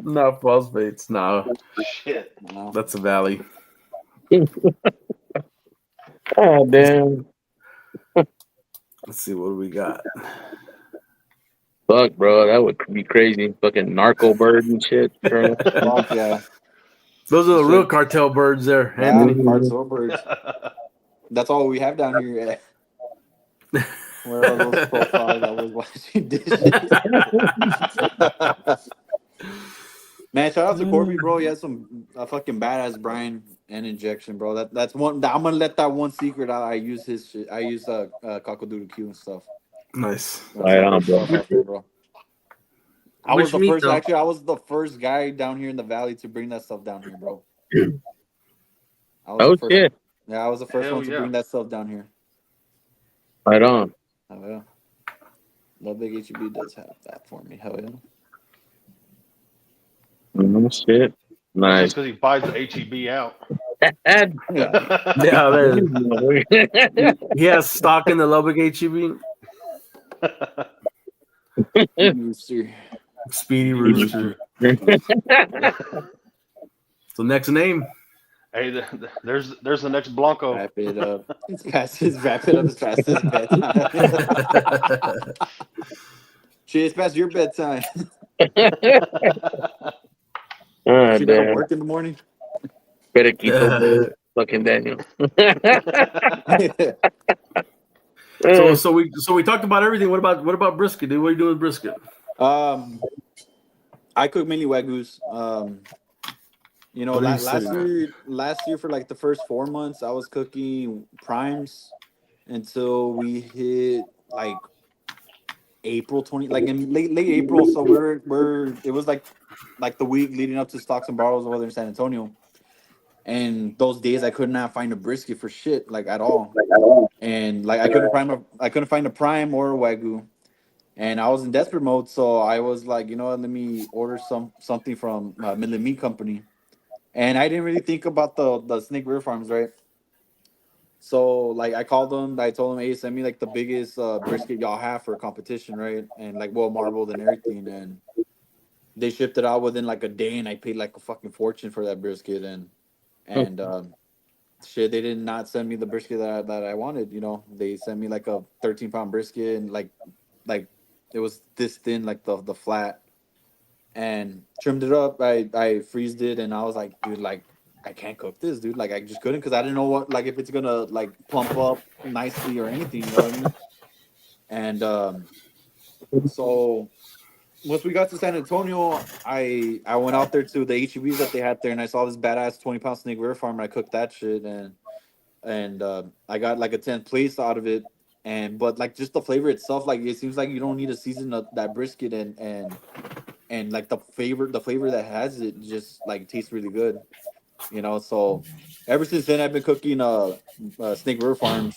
Speaker 3: Not phosphates. No.
Speaker 2: Shit.
Speaker 6: No.
Speaker 3: That's a valley.
Speaker 5: Oh damn.
Speaker 3: Let's see what do we got.
Speaker 5: Fuck, bro, that would be crazy. Fucking narco bird and shit, bro.
Speaker 6: Yeah.
Speaker 3: Those are the real cartel birds there, Anthony.
Speaker 6: Cartel birds. That's all we have down here. Where are those profiles I was watching dishes? Man, shout out to Corby, bro. He has some fucking badass brine and injection, bro. That's one. I'm gonna let that one secret out. I use his shit. I use cockadoodle Q and stuff.
Speaker 3: Nice.
Speaker 5: Right on, bro.
Speaker 6: I was the first. Actually, I was the first guy down here in the valley to bring that stuff down here, bro.
Speaker 5: Shit.
Speaker 6: Yeah, I was the first one to bring that stuff down here.
Speaker 5: Right on.
Speaker 6: Oh yeah. No big HEB does have that for me. Hell yeah.
Speaker 5: Shit. Nice.
Speaker 2: Because he buys the HEB out.
Speaker 3: Yeah, he has stock in the Lubbock HEB.
Speaker 6: Rooster.
Speaker 3: Speedy Rooster. So next name.
Speaker 2: Hey, there's the next Blanco.
Speaker 6: Wrap it up. It's past as bedtime. Shit, it's past your bedtime. She doesn't work in the morning.
Speaker 5: Better keep fucking Daniel.
Speaker 3: So we talked about everything. What about brisket, dude? What are you doing with brisket?
Speaker 6: I cook mainly Wagyus. Last year for the first 4 months, I was cooking primes until we hit like April 20, like in late April. So we're it was like the week leading up to Stocks and Barrels over there in San Antonio. And those days I could not find a brisket for shit, like at all. And like I couldn't find a prime or a wagyu. And I was in desperate mode, so I was like, you know what, let me order something from Midland Meat Company. And I didn't really think about the Snake River Farms, right? So like I called them, I told them, hey, send me like the biggest brisket y'all have for a competition, right? And like well marbled and everything. And they shipped it out within like a day, and I paid like a fucking fortune for that brisket. And shit, they did not send me the brisket that I wanted. You know, they sent me like a 13-pound brisket, and like it was this thin, like the flat, and trimmed it up. I freezed it, and I was like, dude, like I can't cook this, dude. Like I just couldn't, because I didn't know what, like if it's gonna like plump up nicely or anything. You know what I mean? And so once we got to San Antonio, I went out there to the HEBs that they had there, and I saw this badass 20-pound Snake River Farm. And I cooked that shit, and I got like a 10th place out of it. And but like just the flavor itself, like it seems like you don't need to season that brisket, and like the flavor that has it just like tastes really good, you know. So ever since then I've been cooking Snake River Farms,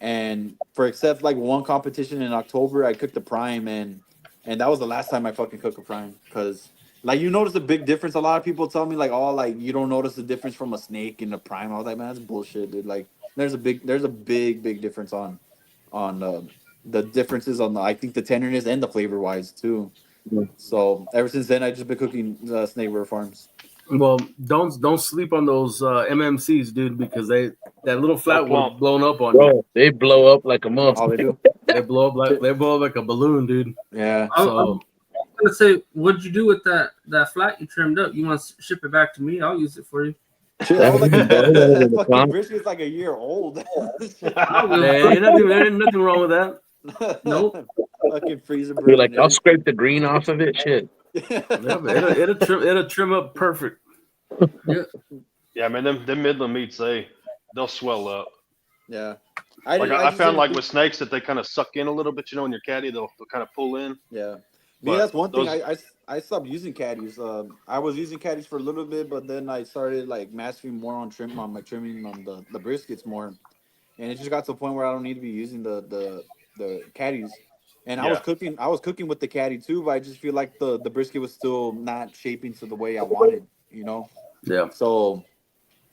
Speaker 6: and for except like one competition in October I cooked the prime, and that was the last time I fucking cooked a prime, because like you notice a big difference. A lot of people tell me like, oh, like you don't notice the difference from a snake and a prime. I was like, man, that's bullshit, dude. Like there's a big difference on the differences on the, I think the tenderness and the flavor wise too. So ever since then, I just been cooking Snake River Farms.
Speaker 3: Well, don't sleep on those MMCs, dude, because that little flat would have blown up on you.
Speaker 5: Bro, they blow up like a
Speaker 6: All
Speaker 5: motherfucker.
Speaker 6: they do,
Speaker 3: They blow up like a balloon, dude.
Speaker 6: yeah.
Speaker 3: So
Speaker 4: I'm gonna say, what'd you do with that flat you trimmed up? You want to ship it back to me? I'll use it for you.
Speaker 6: Shit, that was like that fucking brisket's like a year old.
Speaker 3: ain't nothing wrong with that.
Speaker 4: Nope.
Speaker 6: Fucking freezer
Speaker 5: You're
Speaker 6: burn.
Speaker 5: like, I'll scrape the green off of it. Shit.
Speaker 3: Yeah, it'll trim up perfect.
Speaker 2: Yeah, man, them Midland meats, they'll swell up.
Speaker 6: Yeah.
Speaker 2: I
Speaker 6: just
Speaker 2: found
Speaker 6: didn't
Speaker 2: like
Speaker 6: think-
Speaker 2: with snakes that they kind of suck in a little bit, you know, in your caddy, they'll kind of pull in.
Speaker 6: Yeah.
Speaker 2: But
Speaker 6: Me, that's one thing.
Speaker 2: those-
Speaker 6: I stopped using caddies. I was using caddies for a little bit, but then I started like mastering more on trimming on the briskets more, and it just got to a point where I don't need to be using the caddies. And
Speaker 2: Yeah.
Speaker 6: I was cooking with the caddy too, but I just feel like the brisket was still not shaping to the way I wanted, you know.
Speaker 3: Yeah.
Speaker 6: So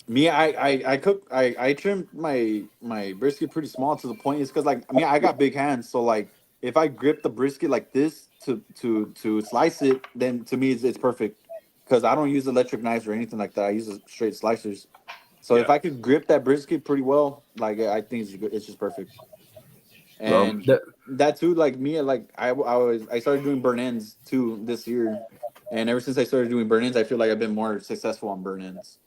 Speaker 6: me, I trimmed my brisket pretty small, to the point is because like I got big hands, so like if I grip the brisket like this to slice it, then to me it's perfect, because I don't use electric knives or anything like that. I use straight slicers. So if
Speaker 2: Yeah.
Speaker 6: I could grip that brisket pretty well, like I think it's just perfect. And that too, like me, like I started doing burn ends too this year, and ever since I started doing burn ends, I feel like I've been more successful on burn ends.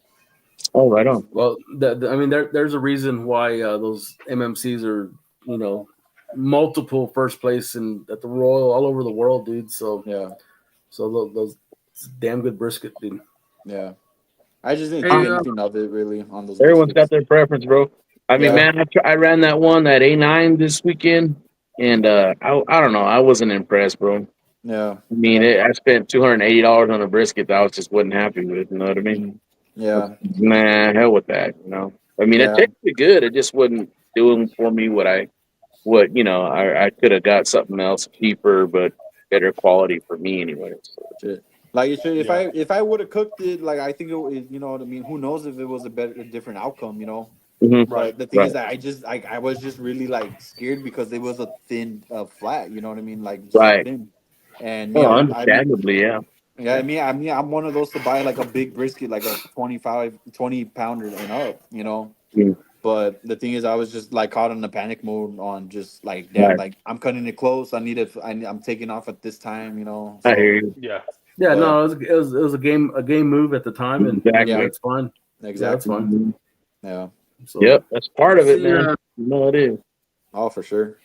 Speaker 5: Oh, right on.
Speaker 3: Well, I mean, there's a reason why those MMCs are, you know, multiple first place and at the Royal all over the world, dude. So
Speaker 6: Yeah,
Speaker 3: so those damn good brisket, dude.
Speaker 6: yeah. I just didn't
Speaker 4: Hey,
Speaker 6: think anything of it really on those.
Speaker 5: Everyone's
Speaker 6: briskets.
Speaker 5: got their preference, bro. I mean,
Speaker 6: Yeah.
Speaker 5: man, I ran that A9 this weekend, and I don't know. I wasn't impressed, bro.
Speaker 6: Yeah,
Speaker 5: I mean, I spent $280 on a brisket that I was just wasn't happy with. You know what I mean?
Speaker 6: yeah,
Speaker 5: Nah, hell with that. You know, I mean, it
Speaker 6: yeah,
Speaker 5: tasted good. It just wasn't doing for me what you know. I could have got something else cheaper but better quality for me anyway. So,
Speaker 6: shit. Like it should,
Speaker 2: Yeah.
Speaker 6: if I would have cooked it, like I think you know what I mean. Who knows if it was a different outcome, you know?
Speaker 5: mhm.
Speaker 6: But the thing
Speaker 5: Right.
Speaker 6: is that I was just really like scared because it was a thin flat, you know what I mean? Like just
Speaker 5: Right.
Speaker 6: thin. And me,
Speaker 5: Oh,
Speaker 6: I mean,
Speaker 5: understandably, yeah.
Speaker 6: yeah, I'm one of those to buy like a big brisket, like a 20 pounder and up, you know.
Speaker 5: Mm.
Speaker 6: But the thing is, I was just like caught in the panic mode on just like, damn,
Speaker 5: Right.
Speaker 6: like I'm cutting it close. I'm taking off at this time, you know.
Speaker 5: I
Speaker 6: So,
Speaker 5: hear you.
Speaker 2: Yeah.
Speaker 3: Yeah,
Speaker 6: But-
Speaker 3: no, it was a game move at the time, and
Speaker 5: Exactly.
Speaker 3: yeah, it's fine.
Speaker 6: exactly.
Speaker 3: Yeah, that's fine.
Speaker 6: Yeah.
Speaker 3: So,
Speaker 5: Yep, that's part of it,
Speaker 4: See,
Speaker 5: man. You know it is.
Speaker 6: Oh, for sure.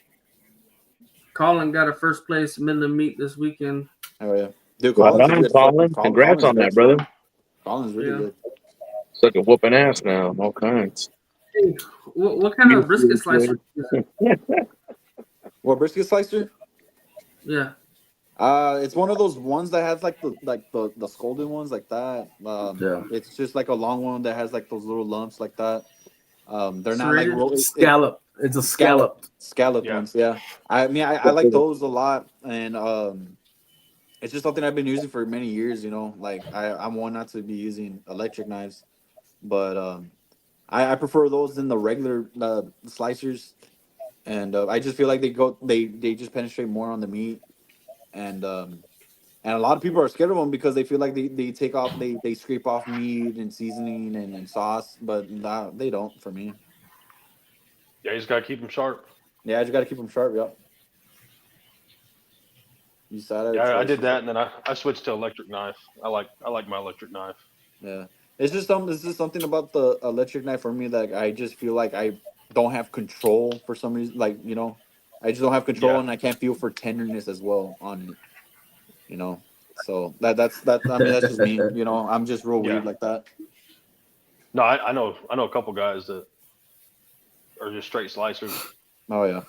Speaker 4: Colin got a first place Midland meet this weekend.
Speaker 6: Oh yeah. Dude,
Speaker 5: Right
Speaker 6: Colin's a
Speaker 5: on,
Speaker 6: good
Speaker 5: Colin.
Speaker 6: fucking-
Speaker 5: Congrats
Speaker 6: Colin's
Speaker 5: on that,
Speaker 6: good.
Speaker 5: brother.
Speaker 6: Colin's really
Speaker 4: Yeah.
Speaker 6: good.
Speaker 5: It's like a whooping ass now, all kinds.
Speaker 4: Hey, what kind of brisket slicer is it?
Speaker 6: What brisket slicer?
Speaker 4: Yeah.
Speaker 6: It's one of those ones that has like the scalded ones like that.
Speaker 3: Yeah.
Speaker 6: It's just like a long one that has like those little lumps like that. They're not like
Speaker 4: Serrated?
Speaker 3: Scallop. It's a scallop.
Speaker 6: scalloped
Speaker 2: Yeah.
Speaker 6: ones. Yeah, I mean I like those a lot, and it's just something I've been using for many years. You know, like I'm one not to be using electric knives, but I prefer those than the regular slicers, and I just feel like they just penetrate more on the meat, and and a lot of people are scared of them because they feel like they take off they scrape off meat and seasoning and sauce, but nah, they don't for me.
Speaker 2: Yeah, you just gotta keep them sharp.
Speaker 6: Yeah, I just gotta keep them sharp. Yep. You said it.
Speaker 2: Yeah, I did that, and then I switched to electric knife. I like my electric knife.
Speaker 6: Yeah, it's just something about the electric knife for me that I just feel like I don't have control for some reason. Like I just don't have control,
Speaker 2: Yeah,
Speaker 6: and I can't feel for tenderness as well on it. You know, so that's I mean that's just me. You know, I'm just real
Speaker 2: yeah.
Speaker 6: weird like that.
Speaker 2: No, I know a couple guys that are just straight slicers.
Speaker 6: Oh yeah.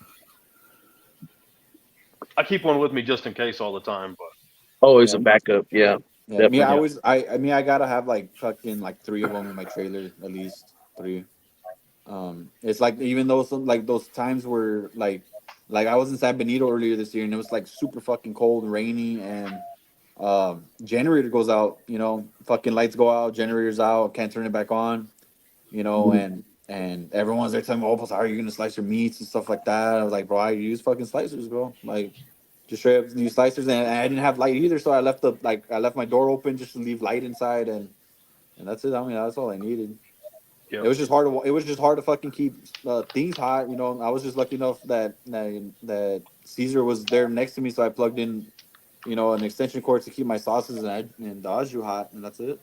Speaker 2: I keep one with me just in case all the time, but
Speaker 5: Always
Speaker 6: Yeah.
Speaker 5: a backup. Yeah,
Speaker 6: Yeah, me.
Speaker 5: definitely.
Speaker 6: I mean, I gotta have like fucking like three of them in my trailer, at least three. It's like even though some like those times where like I was in San Benito earlier this year and it was like super fucking cold, rainy, and generator goes out. You know, fucking lights go out, generators out, can't turn it back on. You know, and everyone's there telling me, "Oh, how are you gonna slice your meats and stuff like that?" I was like, "Bro, I use fucking slicers, bro. Like, just straight up use slicers." And I didn't have light either, so I left my door open just to leave light inside, and that's it. I mean, that's all I needed.
Speaker 2: yeah,
Speaker 6: It was just hard to fucking keep things hot. You know, I was just lucky enough that Caesar was there next to me, so I plugged in, an extension cord to keep my sauces and the au jus hot, and that's it.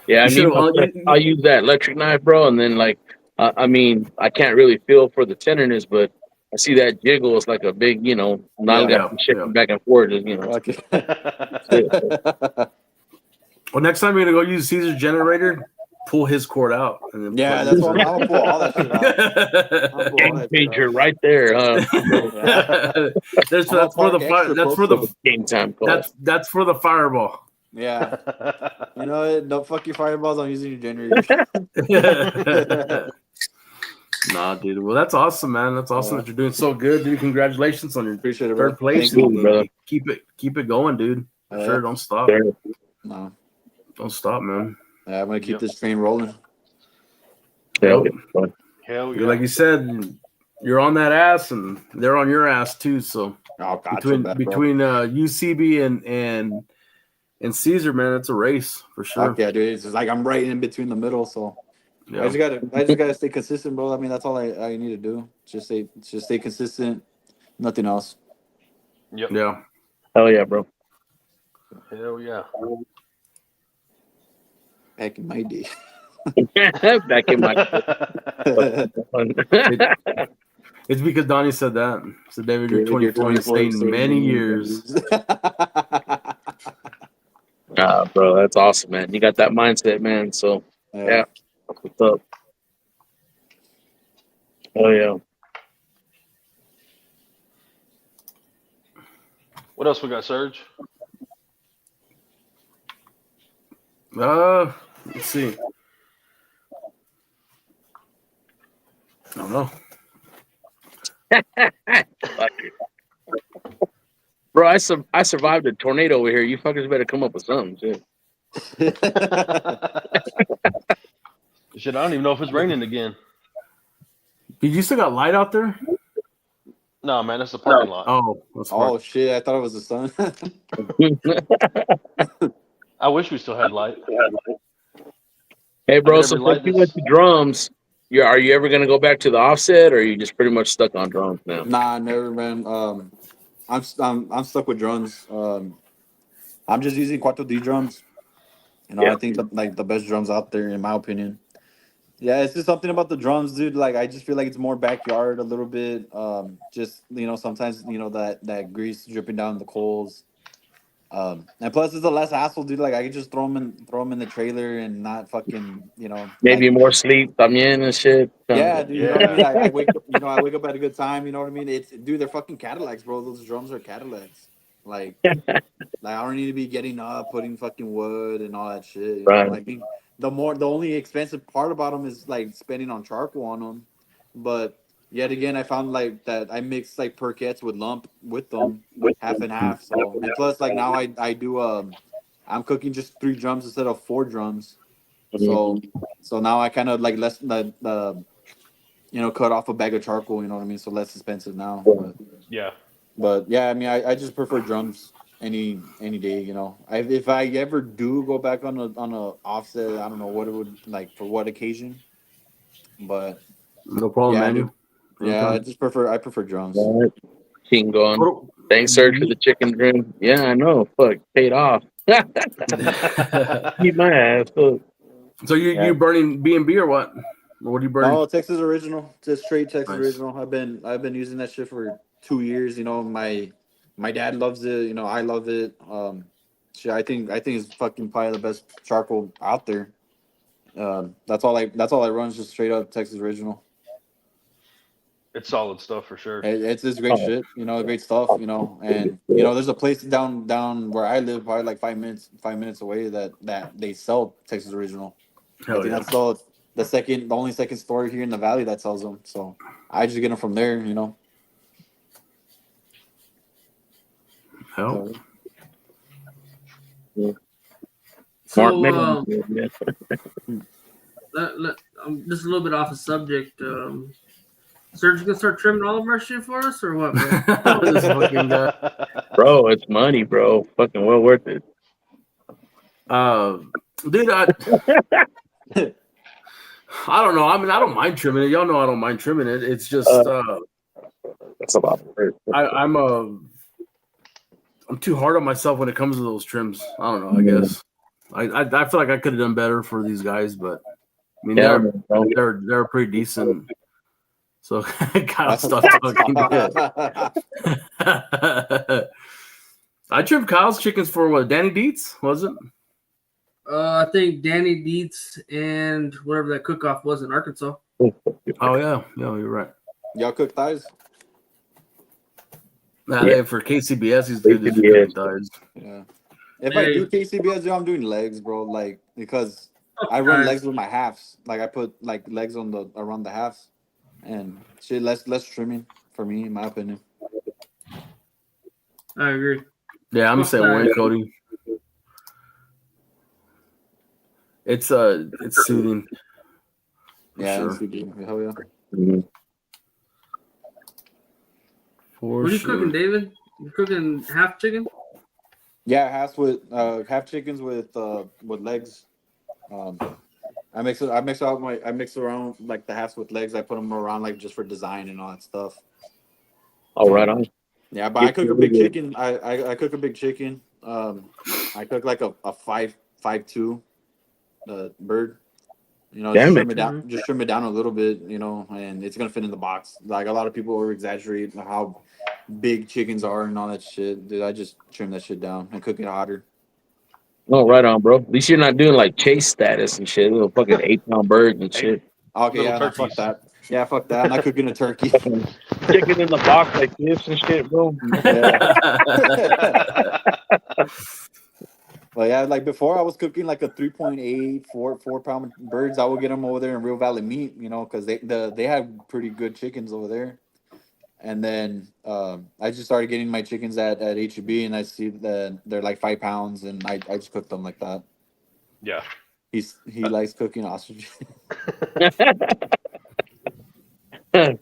Speaker 5: Yeah, I
Speaker 3: You should
Speaker 5: mean,
Speaker 3: have.
Speaker 5: I use that electric knife, bro, and then like, I mean, I can't really feel for the tenderness, but I see that jiggle. It's like a big, not
Speaker 6: Yeah.
Speaker 5: got
Speaker 3: Yeah,
Speaker 5: to
Speaker 3: yeah.
Speaker 5: shaking back and forth.
Speaker 6: Okay.
Speaker 5: That's it.
Speaker 3: Well, next time you're gonna go use Caesar's generator, pull his cord out. And then
Speaker 6: Yeah,
Speaker 3: plug
Speaker 6: that's
Speaker 3: yours
Speaker 6: what I'm gonna pull all that shit out. I'm gonna pull all
Speaker 5: Game
Speaker 6: that shit
Speaker 5: changer
Speaker 6: out.
Speaker 5: right there, huh?
Speaker 6: Yeah.
Speaker 3: That's
Speaker 6: I'm gonna
Speaker 3: for the
Speaker 6: park
Speaker 3: fire.
Speaker 6: extra
Speaker 3: That's
Speaker 6: close
Speaker 3: for
Speaker 6: to
Speaker 3: the
Speaker 6: it.
Speaker 5: Game time call.
Speaker 3: that's for the fireball.
Speaker 6: Yeah. You know what? Don't fuck your fireballs. I'm using your generator.
Speaker 3: Nah, dude. Well, that's awesome, man. That's awesome that you're doing so good, dude. Congratulations on your
Speaker 6: Appreciate it, bro.
Speaker 3: third place.
Speaker 6: Thank you.
Speaker 3: And
Speaker 5: brother.
Speaker 3: keep it going, dude. For
Speaker 6: Oh,
Speaker 3: sure.
Speaker 6: yeah.
Speaker 3: Don't stop.
Speaker 5: There.
Speaker 6: No.
Speaker 3: Don't stop, man.
Speaker 6: Yeah, I'm gonna keep
Speaker 2: Yep.
Speaker 6: this train rolling.
Speaker 5: Yeah,
Speaker 3: Yep.
Speaker 5: fun.
Speaker 2: hell
Speaker 3: You're
Speaker 2: yeah.
Speaker 3: like you said, you're on that ass, and they're on your ass too. So
Speaker 6: Oh God, so bad, bro.
Speaker 3: between UCB and Caesar, man, it's a race for sure.
Speaker 6: Fuck yeah, dude. It's just like I'm right in between the middle, so
Speaker 3: Yeah.
Speaker 6: I just gotta stay consistent, bro. I mean, that's all I need to do. Just stay consistent. Nothing else.
Speaker 2: Yep.
Speaker 3: Yeah.
Speaker 5: Hell yeah, bro.
Speaker 2: Hell yeah.
Speaker 6: Back in my day.
Speaker 5: Back in my.
Speaker 3: It's because Donnie said that. So David, you're 24 and staying many years.
Speaker 5: Bro, that's awesome, man. You got that mindset, man. So yeah, what's up? Oh yeah.
Speaker 2: What else we got, Serge?
Speaker 3: Let's see. I don't know.
Speaker 5: Bro, I survived a tornado over here. You fuckers better come up with something too.
Speaker 2: Shit, I don't even know if it's raining again.
Speaker 3: Did you still got light out there?
Speaker 2: No, man, that's the parking lot.
Speaker 3: Oh, that's smart.
Speaker 6: Oh shit! I thought it was the sun.
Speaker 2: I wish we still had light.
Speaker 5: Hey, bro.
Speaker 2: I mean,
Speaker 5: So
Speaker 2: every light
Speaker 5: since you
Speaker 2: this-
Speaker 5: went to drums, are you ever gonna go back to the offset, or are you just pretty much stuck on drums now?
Speaker 6: Nah, never, man. I'm stuck with drums. I'm just using 4D drums.
Speaker 5: Yeah.
Speaker 6: I think the best drums out there, in my opinion. Yeah, it's just something about the drums, dude. Like I just feel like it's more backyard a little bit. Just sometimes that grease dripping down the coals. And plus, it's a less hassle, dude. Like I could just throw them in the trailer and not fucking,
Speaker 5: Maybe
Speaker 6: like
Speaker 5: more sleep, también and shit.
Speaker 6: yeah, dude. You know what I mean?
Speaker 2: Yeah.
Speaker 6: I wake up, I wake up at a good time. You know what I mean? It's dude, they're fucking Cadillacs, bro. Those drums are Cadillacs. Like, like I don't need to be getting up, putting fucking wood and all that shit.
Speaker 5: Right.
Speaker 6: I think the only expensive part about them is like spending on charcoal on them. But yet again, I found like that I mix like perquettes with lump with them, half and half. So and plus, like now I do I'm cooking just 3 drums instead of 4 drums. So now I kind of like less the cut off a bag of charcoal. You know what I mean? So less expensive now.
Speaker 2: Yeah.
Speaker 6: But yeah, I mean, I just prefer drums any day. If I ever do go back on a offset, I don't know what it would like for what occasion. But
Speaker 3: No problem,
Speaker 6: yeah,
Speaker 3: man.
Speaker 6: dude. Yeah, I prefer drums.
Speaker 5: All right. King going.
Speaker 3: What-
Speaker 5: Thanks, Serge, for the chicken dream. Yeah, I know. Fuck, paid off. Keep my ass. Look.
Speaker 3: So you burning B&B or what? What are you burning?
Speaker 6: No, Texas original, just straight Texas
Speaker 3: Nice.
Speaker 6: original. I've been using that shit for 2 years. My dad loves it. I love it. Shit, I think it's fucking probably the best charcoal out there. That's all I run is just straight up Texas original.
Speaker 2: It's solid stuff for sure.
Speaker 6: It's great shit. Great stuff. And there's a place down where I live, probably like 5 minutes away that they sell Texas original. I
Speaker 3: Hell
Speaker 6: think
Speaker 3: yeah.
Speaker 6: that's the only second store here in the valley that sells them. So I just get them from there.
Speaker 3: Hell.
Speaker 5: Smart
Speaker 4: So,
Speaker 5: man.
Speaker 4: just a little bit off the subject. Serge gonna start trimming all of our shit for us, or what, bro?
Speaker 3: This fucking guy.
Speaker 5: Bro, it's money, bro. Fucking well worth it.
Speaker 3: Dude, I don't know. I mean, I don't mind trimming it. Y'all know I don't mind trimming it. It's just
Speaker 5: That's a lot of work.
Speaker 3: I'm too hard on myself when it comes to those trims. I don't know. I guess I feel like I could have done better for these guys, but I mean they're pretty decent. So I kind of stuck talking. I trimmed Kyle's chickens for what? Danny Dietz, was it?
Speaker 4: I think Danny Dietz and whatever that cook-off was in Arkansas.
Speaker 3: Oh yeah, you're right.
Speaker 6: Y'all cook thighs?
Speaker 3: Nah, for KCBS, he's good.
Speaker 5: KCBS.
Speaker 3: Thighs.
Speaker 6: Yeah. If I do KCBS, I'm doing legs, bro. Like because I run legs with my halves. Like I put like legs around the halves, and shit less trimming for me, in my opinion.
Speaker 4: I agree.
Speaker 3: Yeah, I'm the same way, Cody. It's soothing.
Speaker 6: Yeah,
Speaker 3: Sure.
Speaker 6: it's good. Hell yeah.
Speaker 5: Mm-hmm.
Speaker 3: For
Speaker 4: What are you
Speaker 3: sure.
Speaker 4: cooking, David? You cooking half chicken?
Speaker 6: Yeah, half chickens with legs. I mix around like the halves with legs. I put them around like just for design and all that stuff.
Speaker 5: Oh, right on.
Speaker 6: Yeah, but I cook a big chicken. I cook a big chicken. I cook like a 5'2" bird. Just trim it down a little bit, and it's gonna fit in the box. Like a lot of people over exaggerate how big chickens are and all that shit. Dude, I just trim that shit down and cook it hotter.
Speaker 5: Oh, right on, bro. At least you're not doing like chase status and shit. Little fucking 8-pound bird and shit.
Speaker 6: Okay,
Speaker 2: Little
Speaker 6: yeah, no, fuck
Speaker 2: turkeys.
Speaker 6: that. Yeah, fuck that. I'm not cooking a turkey.
Speaker 5: Chicken in the box like this and shit, bro.
Speaker 6: But yeah, like before I was cooking like a 3.8, 4 pound birds. I would get them over there in Real Valley Meat, because they have pretty good chickens over there. And then I just started getting my chickens at HEB, and I see that they're like 5 pounds, and I just cook them like that.
Speaker 2: Yeah.
Speaker 6: He likes cooking ostrich.
Speaker 2: Yeah,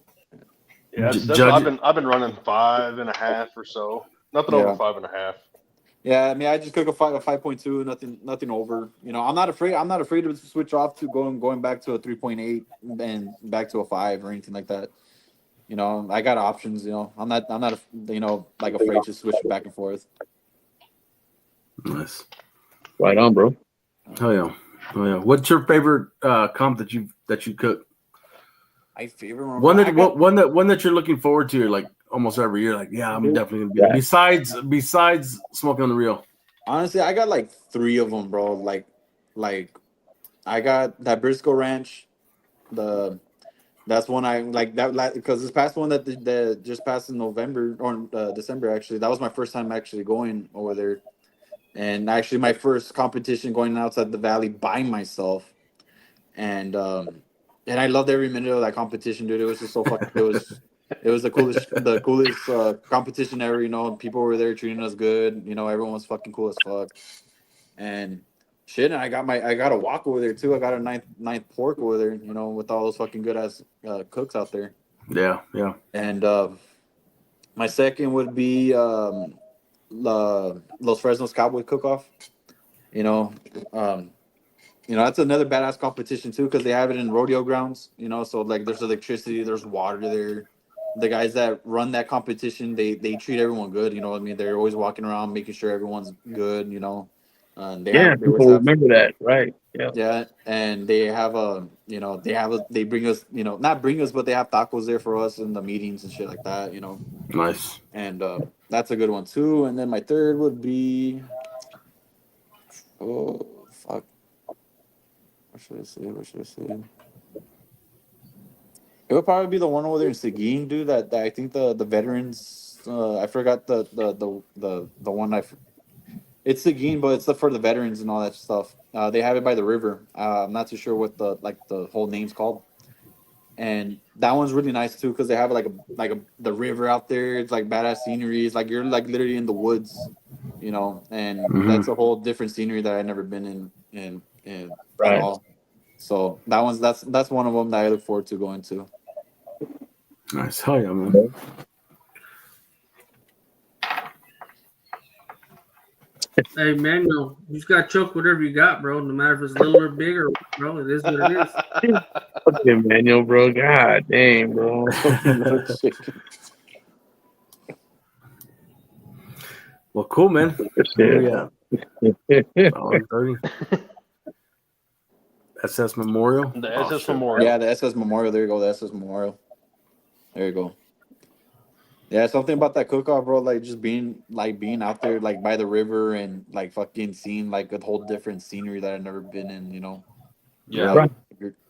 Speaker 2: I've been running 5.5 or so. Nothing over 5.5.
Speaker 6: Yeah, I mean, I just cook a 5.2, nothing over. I'm not afraid to switch off to going back to a 3.8 and back to a 5 or anything like that. I got options. I'm not like afraid to switch back and forth.
Speaker 3: Nice.
Speaker 5: Right on, bro.
Speaker 3: Oh yeah. What's your favorite comp that you cook?
Speaker 6: My favorite
Speaker 3: one that you're looking forward to, like almost every year. Like, yeah, I'm definitely gonna be besides smoking on the reel.
Speaker 6: Honestly, I got like 3 of them, bro. Like I got that Briscoe Ranch. The That's one I like that because this past one that just passed in November or December actually. That was my first time actually going over there, and actually my first competition going outside the valley by myself, and and I loved every minute of that competition, dude. It was just so fucking. It was the coolest competition ever. You know, people were there treating us good. You know, everyone was fucking cool as fuck, and shit. And I got a walk over there too. I got a ninth pork over there. You know, with all those fucking good ass cooks out there.
Speaker 3: Yeah, yeah.
Speaker 6: And my second would be Los Fresnos Cowboy Cook-Off. You know, um, that's another badass competition too because they have it in rodeo grounds. You know, so like there's electricity, there's water there. The guys that run that competition, they treat everyone good. You know what I mean? They're always walking around making sure everyone's good. You know,
Speaker 5: Yeah,
Speaker 6: they always
Speaker 5: people
Speaker 6: have.
Speaker 5: remember that, right? Yeah.
Speaker 6: Yeah, and they have they bring us, not bring us, but they have tacos there for us in the meetings and shit like that.
Speaker 3: Nice.
Speaker 6: And that's a good one too. And then my third would be, oh fuck, what should I say? It would probably be the one over there in Seguin, dude. That I think the veterans. I forgot the one It's Seguin, but it's for the veterans and all that stuff. They have it by the river. I'm not too sure what the whole name's called. And that one's really nice too because they have the river out there. It's like badass scenery. It's like you're like literally in the woods, and that's a whole different scenery that I've never been in at
Speaker 5: Right.
Speaker 6: all. So that's one of them that I look forward to going to.
Speaker 3: Nice. Hell yeah, man.
Speaker 4: Hey, Manuel, you just gotta choke whatever you got, bro. No matter if it's little or big or bro, it is what it is.
Speaker 5: Fucking Manuel, bro. God damn, bro.
Speaker 3: Well, cool, man.
Speaker 5: Yeah.
Speaker 3: Hour 30. SS Memorial.
Speaker 2: The
Speaker 3: Oh,
Speaker 2: SS
Speaker 3: shit.
Speaker 2: Memorial.
Speaker 6: Yeah, the SS Memorial. There you go. The SS Memorial. There you go. Yeah, something about that cook-off, bro. Like just being out there, like by the river, and like fucking seeing like a whole different scenery that I've never been in.
Speaker 2: Yeah.
Speaker 6: Like,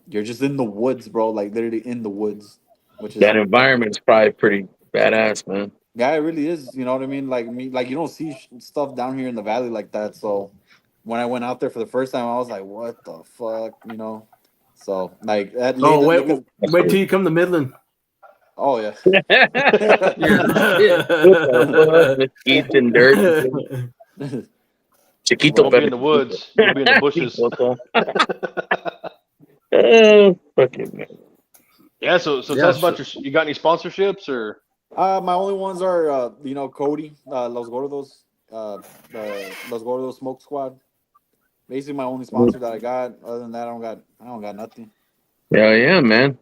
Speaker 6: you're just in the woods, bro. Like literally in the woods, which is
Speaker 5: That environment's probably pretty badass, man.
Speaker 6: yeah, it really is. You know what I mean? Like you don't see stuff down here in the valley like that. So when I went out there for the first time, I was like, what the fuck, So like that.
Speaker 3: Oh, wait till you come to Midland.
Speaker 6: Oh yeah.
Speaker 5: Mesquite and dirt. Chiquito,
Speaker 2: Won't be in the woods. You'll be in the bushes.
Speaker 5: Oh, fucking man.
Speaker 2: Yeah. So tell us about you got any sponsorships or?
Speaker 6: My only ones are Cody, Los Gordos, the Los Gordos Smoke Squad. Basically, my only sponsor that I got. Other than that, I don't got nothing.
Speaker 5: Hell yeah, man.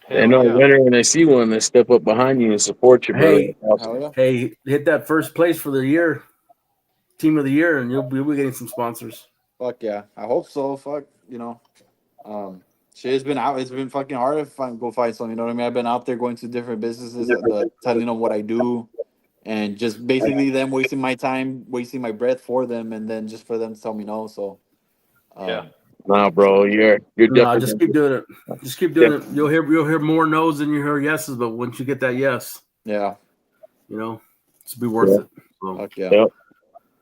Speaker 5: They know a winner when they see one, they step up behind you and support you, bro.
Speaker 3: Hey,
Speaker 6: awesome.
Speaker 3: Hey, hit that first place for the year, team of the year, and you'll be getting some sponsors.
Speaker 6: Fuck yeah, I hope so. Fuck, shit, it's been fucking hard to go find something. You know what I mean? I've been out there going to different businesses, telling them what I do, and just basically them wasting my time, wasting my breath for them, and then just for them to tell me no. So,
Speaker 2: yeah.
Speaker 5: Nah, bro, you're definitely.
Speaker 3: Just keep doing it. Just keep doing it. You'll hear more no's than you hear yeses, but once you get that yes,
Speaker 6: yeah,
Speaker 3: it's be worth it. So.
Speaker 6: Fuck yeah.
Speaker 5: Yep.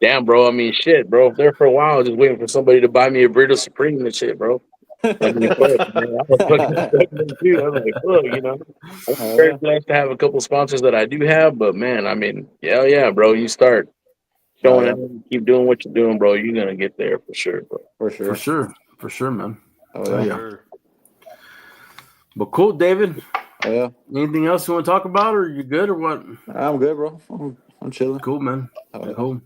Speaker 5: Damn, bro. I mean, shit, bro. There for a while, just waiting for somebody to buy me a Burrito Supreme and shit, bro. I mean, fuck, man. I was like, look, I'm very blessed to have a couple sponsors that I do have, but man, I mean, yeah, bro. You start showing up, keep doing what you're doing, bro. You're gonna get there for sure, bro.
Speaker 3: For sure, man.
Speaker 6: Oh yeah.
Speaker 2: Sure.
Speaker 3: But cool, David.
Speaker 6: Oh yeah.
Speaker 3: Anything else you want to talk about, or you good, or what?
Speaker 6: I'm good, bro. I'm chilling.
Speaker 3: Cool, man.
Speaker 6: Oh, yeah.
Speaker 3: Cool.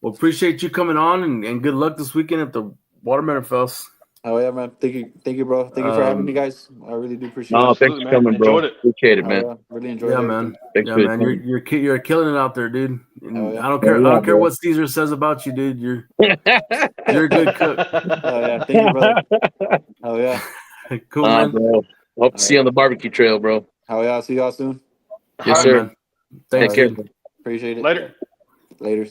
Speaker 3: Well, appreciate you coming on, and good luck this weekend at the Watermelon Fest.
Speaker 6: Oh yeah, man. Thank you, bro. Thank you for having me, guys. I really do appreciate it.
Speaker 5: No, thanks for coming, bro.
Speaker 2: Enjoyed it.
Speaker 5: Appreciate it, man.
Speaker 6: Really enjoyed it.
Speaker 3: Yeah, man.
Speaker 5: Thanks
Speaker 3: Yeah,
Speaker 5: for
Speaker 3: man. You're killing it out there, dude. And
Speaker 6: yeah.
Speaker 3: I don't care. I don't care what Caesar says about you, dude. You're a good cook.
Speaker 6: Oh yeah, thank you, brother. Oh yeah.
Speaker 3: Cool, man.
Speaker 5: Bro. Hope to see you on the barbecue trail, bro.
Speaker 6: Oh yeah, I'll see y'all soon.
Speaker 5: Yes, sir.
Speaker 3: Thank
Speaker 5: Take care.
Speaker 3: you.
Speaker 6: Appreciate it.
Speaker 2: Later.
Speaker 6: Later.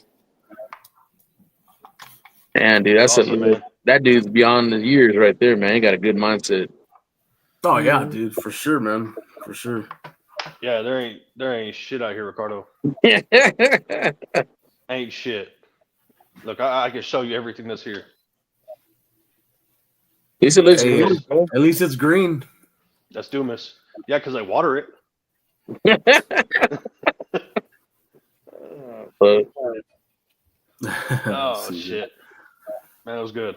Speaker 5: Man, dude, that's
Speaker 2: Awesome, man.
Speaker 5: that dude's beyond the years right there, man. He got a good mindset.
Speaker 3: Oh yeah, dude, for sure, man, for sure.
Speaker 2: Yeah, there ain't shit out here, Ricardo. Ain't shit. Look, I can show you everything that's here.
Speaker 5: At least it looks
Speaker 3: Hey,
Speaker 5: green, bro.
Speaker 3: at least it's green.
Speaker 2: That's Dumas. Yeah, because I water it.
Speaker 5: But
Speaker 2: Oh shit, man, that was good.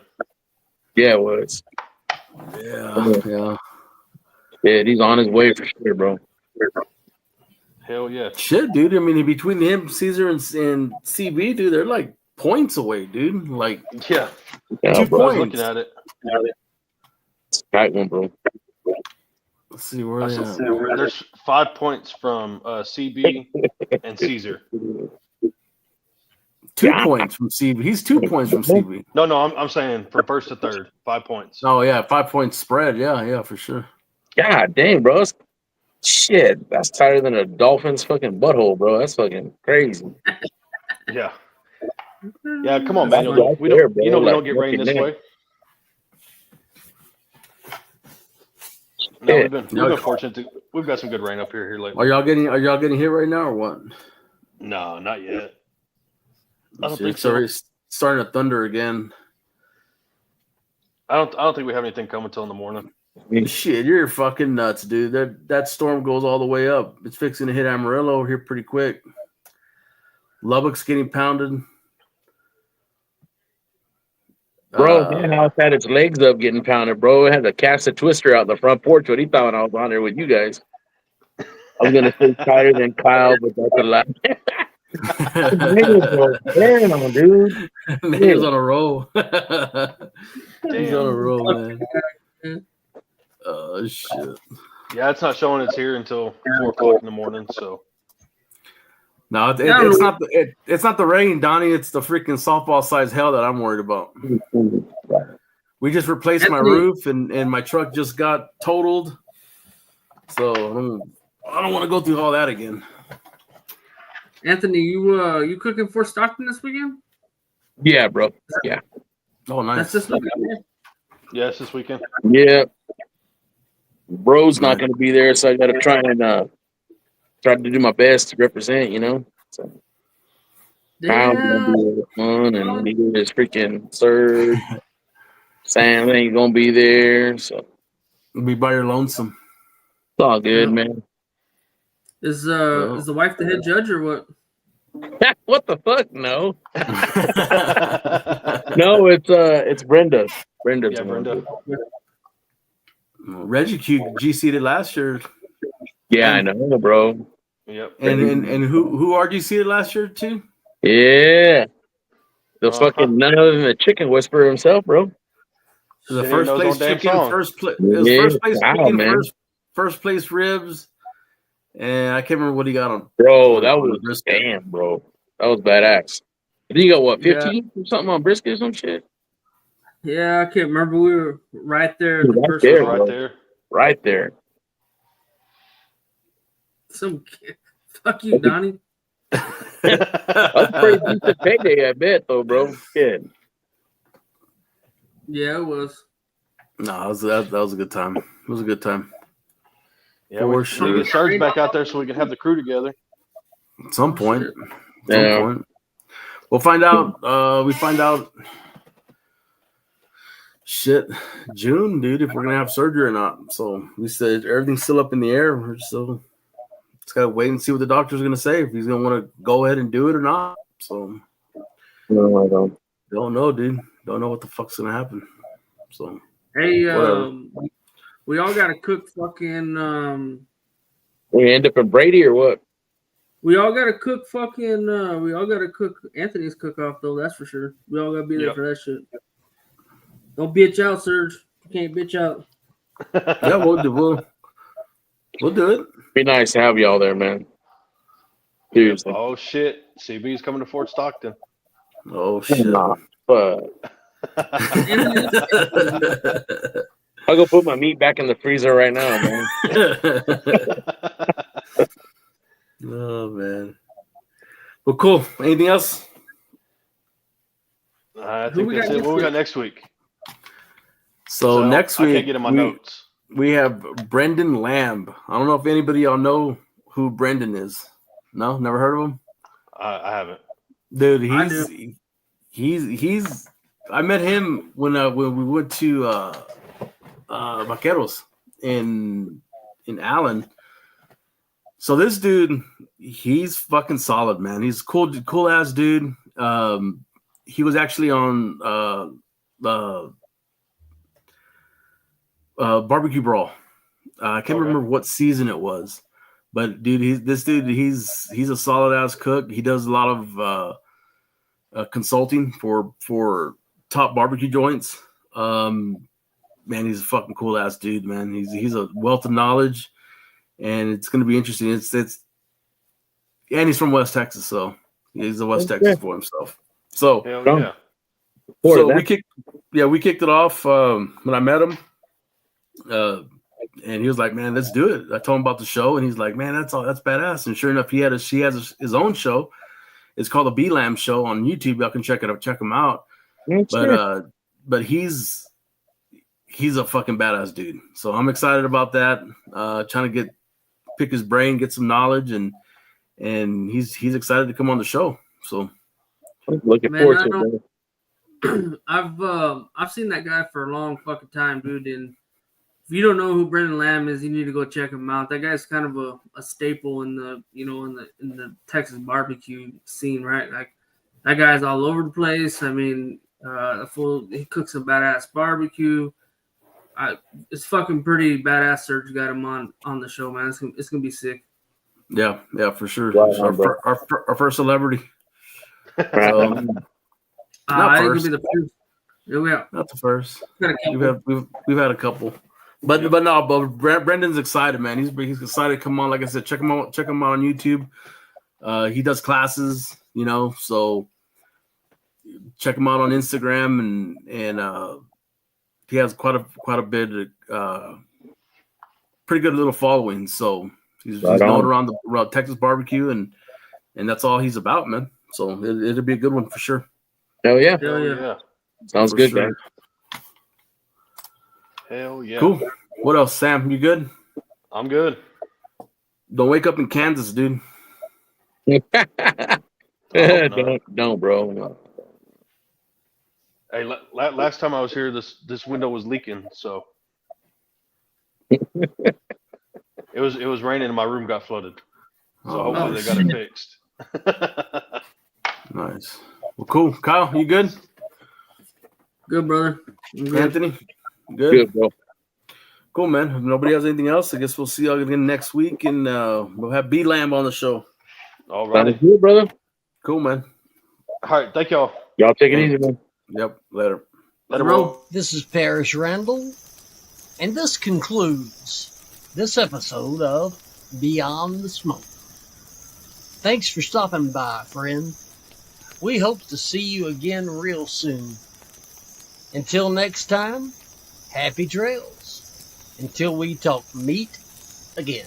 Speaker 5: yeah, it was.
Speaker 3: Yeah.
Speaker 5: Yeah, he's on his way for sure, bro.
Speaker 2: Hell yeah.
Speaker 3: Shit, dude. I mean, between him, Caesar, and CB, dude, they're like points away, dude. Like
Speaker 2: Yeah,
Speaker 5: Yeah,
Speaker 3: 2
Speaker 5: bro.
Speaker 2: I was
Speaker 3: points.
Speaker 2: looking at it.
Speaker 5: It's a tight one, bro.
Speaker 3: Let's see where they at.
Speaker 2: There's 5 points from CB and Caesar.
Speaker 3: 2 points from CB. He's 2 points from CB.
Speaker 2: No, I'm saying from first to third, 5 points.
Speaker 3: Oh yeah, 5 point spread. Yeah, for sure.
Speaker 5: God dang, bro. Shit, that's tighter than a dolphin's fucking butthole, bro. That's fucking crazy.
Speaker 2: Yeah. Yeah, come on,
Speaker 5: That's
Speaker 2: man.
Speaker 5: right
Speaker 2: We
Speaker 5: there,
Speaker 2: don't,
Speaker 5: bro.
Speaker 2: we
Speaker 5: Like,
Speaker 2: don't get rain
Speaker 5: fucking
Speaker 2: this
Speaker 5: neck.
Speaker 2: way. No,
Speaker 5: Yeah.
Speaker 2: we've been fortunate. We've got some good rain up here lately.
Speaker 3: Are y'all getting hit right now or what?
Speaker 2: No, not yet. I don't
Speaker 3: See,
Speaker 2: think
Speaker 3: it's
Speaker 2: so.
Speaker 3: already starting to thunder again.
Speaker 2: I don't think we have anything coming till in the morning.
Speaker 3: Shit, you're fucking nuts, dude. That storm goes all the way up. It's fixing to hit Amarillo here pretty quick. Lubbock's getting pounded.
Speaker 5: Bro, my house had its legs up getting pounded, bro. It had to cast a twister out the front porch. What he thought when I was on there with you guys. I was going to say tighter than Kyle, but that's a lie. Damn, dude.
Speaker 3: He's on a roll. He's
Speaker 2: Damn.
Speaker 3: on a roll, man. Oh, shit.
Speaker 2: Yeah, it's not showing it's here until 4 o'clock in the morning. So
Speaker 3: No, it's not the rain, Donnie. It's the freaking softball-sized hell that I'm worried about. We just replaced my roof, and my truck just got totaled. So I don't want to go through all that again.
Speaker 4: Anthony, you cooking for Stockton this weekend?
Speaker 5: Yeah, bro. Yeah.
Speaker 3: Oh, nice.
Speaker 4: That's this weekend.
Speaker 2: yeah, it's this weekend.
Speaker 5: Yeah. Bro's not going to be there, so I got to try to do my best to represent, you know? So Kyle's going to be fun, and he is freaking Serge. Sam ain't going to be there, so
Speaker 3: Be by your lonesome.
Speaker 5: it's all good, man.
Speaker 4: Is the wife the head judge or what?
Speaker 5: What the fuck? No. No, it's Brenda. Brenda's
Speaker 2: Yeah,
Speaker 5: the one.
Speaker 2: Brenda.
Speaker 3: Reggie GC'd last year.
Speaker 5: Yeah, I know, bro.
Speaker 2: Yep.
Speaker 3: And who RGC'd last year too?
Speaker 5: Yeah. The fucking none other than the chicken whisperer himself, bro.
Speaker 3: The
Speaker 2: Shit,
Speaker 3: first
Speaker 2: knows
Speaker 3: place
Speaker 2: on damn
Speaker 3: chicken,
Speaker 2: song.
Speaker 3: first place
Speaker 5: Wow,
Speaker 3: chicken,
Speaker 5: man.
Speaker 3: first place ribs, and I can't remember what he got on.
Speaker 5: Bro, that was
Speaker 3: brisket.
Speaker 5: damn, bro. That was badass. I think you got what, 15 or something on brisket or some shit?
Speaker 4: Yeah, I can't remember. We were right there at the
Speaker 5: Right
Speaker 4: first
Speaker 5: there,
Speaker 4: one.
Speaker 2: Right there.
Speaker 5: Right there.
Speaker 4: Some kid. Fuck you, Donnie.
Speaker 5: That was a pretty decent payday, I bet, though, bro. Kid.
Speaker 4: Yeah, it was.
Speaker 3: No, that was a good time. It was a good time.
Speaker 2: Yeah,
Speaker 3: For
Speaker 2: we need
Speaker 3: sure.
Speaker 2: to get Serge back out there so we can have the crew together.
Speaker 3: At some point. At
Speaker 5: Yeah.
Speaker 3: some point. We'll find out. We find out. Shit, June, dude. If we're gonna have surgery or not. So we said everything's still up in the air. We're still just gotta wait and see what the doctor's gonna say if he's gonna want to go ahead and do it or not. So
Speaker 5: No, I don't.
Speaker 3: don't know, dude. Don't know what the fuck's gonna happen. So
Speaker 4: Hey,
Speaker 3: Whatever.
Speaker 4: we all got to cook fucking.
Speaker 5: We end up in Brady or what?
Speaker 4: We all got to cook fucking. We all got to cook Anthony's cook off though. That's for sure. We all got to be there
Speaker 2: Yep.
Speaker 4: for that shit. Don't bitch out, Serge. You can't bitch out.
Speaker 3: yeah, we'll do it.
Speaker 5: Be nice to have y'all there, man. Seriously.
Speaker 2: Oh shit! CB's coming to Fort Stockton.
Speaker 3: Oh shit.
Speaker 5: Nah, but I'll go put my meat back in the freezer right now, man.
Speaker 3: Oh man. Well, cool. Anything else?
Speaker 2: I
Speaker 4: Who
Speaker 2: think
Speaker 4: we
Speaker 2: that's
Speaker 4: got
Speaker 2: it.
Speaker 4: next
Speaker 2: What we got
Speaker 4: week?
Speaker 2: next week?
Speaker 3: So next week
Speaker 2: I can't get in my notes.
Speaker 3: we have Brendan Lamb. I don't know if anybody y'all know who Brendan is. No, never heard of him.
Speaker 2: I haven't.
Speaker 3: Dude,
Speaker 4: I
Speaker 3: he's. I met him when we went to Vaqueros in Allen. So this dude, he's fucking solid, man. He's cool ass dude. He was actually on Barbecue Brawl. I can't remember what season it was, but dude, he's a solid ass cook. He does a lot of consulting for top barbecue joints. Man, he's a fucking cool ass dude, man. He's a wealth of knowledge, and it's going to be interesting. And he's from West Texas, so he's a West Texas for himself. So
Speaker 2: Hell yeah.
Speaker 3: So we kicked it off when I met him, and he was like, "Man, let's do it." I told him about the show, and he's like, "Man, that's badass." And sure enough, he has his own show. It's called the B Lamb Show on YouTube. Y'all can check him out. But he's a fucking badass dude. So I'm excited about that. Trying to pick his brain, get some knowledge, and he's excited to come on the show. So
Speaker 5: looking forward to it.
Speaker 4: I've seen that guy for a long fucking time, dude. And if you don't know who Brendan Lamb is, you need to go check him out. That guy's kind of a staple in the Texas barbecue scene, right? Like that guy's all over the place. I mean, he cooks some badass barbecue. It's fucking pretty badass. Serge got him on the show, man. It's gonna be sick.
Speaker 3: Yeah, for sure.
Speaker 5: Wow,
Speaker 3: Our first celebrity.
Speaker 5: Right.
Speaker 3: Not
Speaker 4: I think
Speaker 3: first.
Speaker 4: it'll be the first. Yeah,
Speaker 3: Not the first.
Speaker 4: got a couple.
Speaker 3: We've had a couple, but Brendan's excited, man. He's excited to come on. Like I said, check him out on YouTube. He does classes, so check him out on Instagram, and he has quite a bit of pretty good little following. So he's known around Texas barbecue, and that's all he's about, man. So it'll be a good one for sure.
Speaker 5: Hell yeah.
Speaker 4: Hell yeah.
Speaker 5: Sounds
Speaker 3: For
Speaker 5: good,
Speaker 3: sure.
Speaker 5: guys.
Speaker 2: Hell yeah.
Speaker 3: Cool. What else, Sam? You good?
Speaker 2: I'm good.
Speaker 3: Don't wake up in Kansas, dude.
Speaker 5: Don't, bro. No.
Speaker 2: Hey, last time I was here, this window was leaking, so it was raining and my room got flooded. So hopefully they got it fixed.
Speaker 3: Nice. Well, cool. Kyle, you good?
Speaker 4: Good, brother. I'm good.
Speaker 3: Anthony,
Speaker 5: Good, bro.
Speaker 3: Cool, man. If nobody has anything else, I guess we'll see y'all again next week, and we'll have B Lamb on the show.
Speaker 2: All
Speaker 5: Sounds
Speaker 2: right.
Speaker 5: good, brother.
Speaker 3: Cool, man.
Speaker 2: All right. Thank y'all.
Speaker 5: Y'all take it easy, man.
Speaker 3: Yep. Later.
Speaker 2: Let it
Speaker 4: Bro.
Speaker 2: roll.
Speaker 1: This is Parrish Randall, and this concludes this episode of Beyond the Smoke. Thanks for stopping by, friend. We hope to see you again real soon. Until next time, happy trails. Until we talk meat again.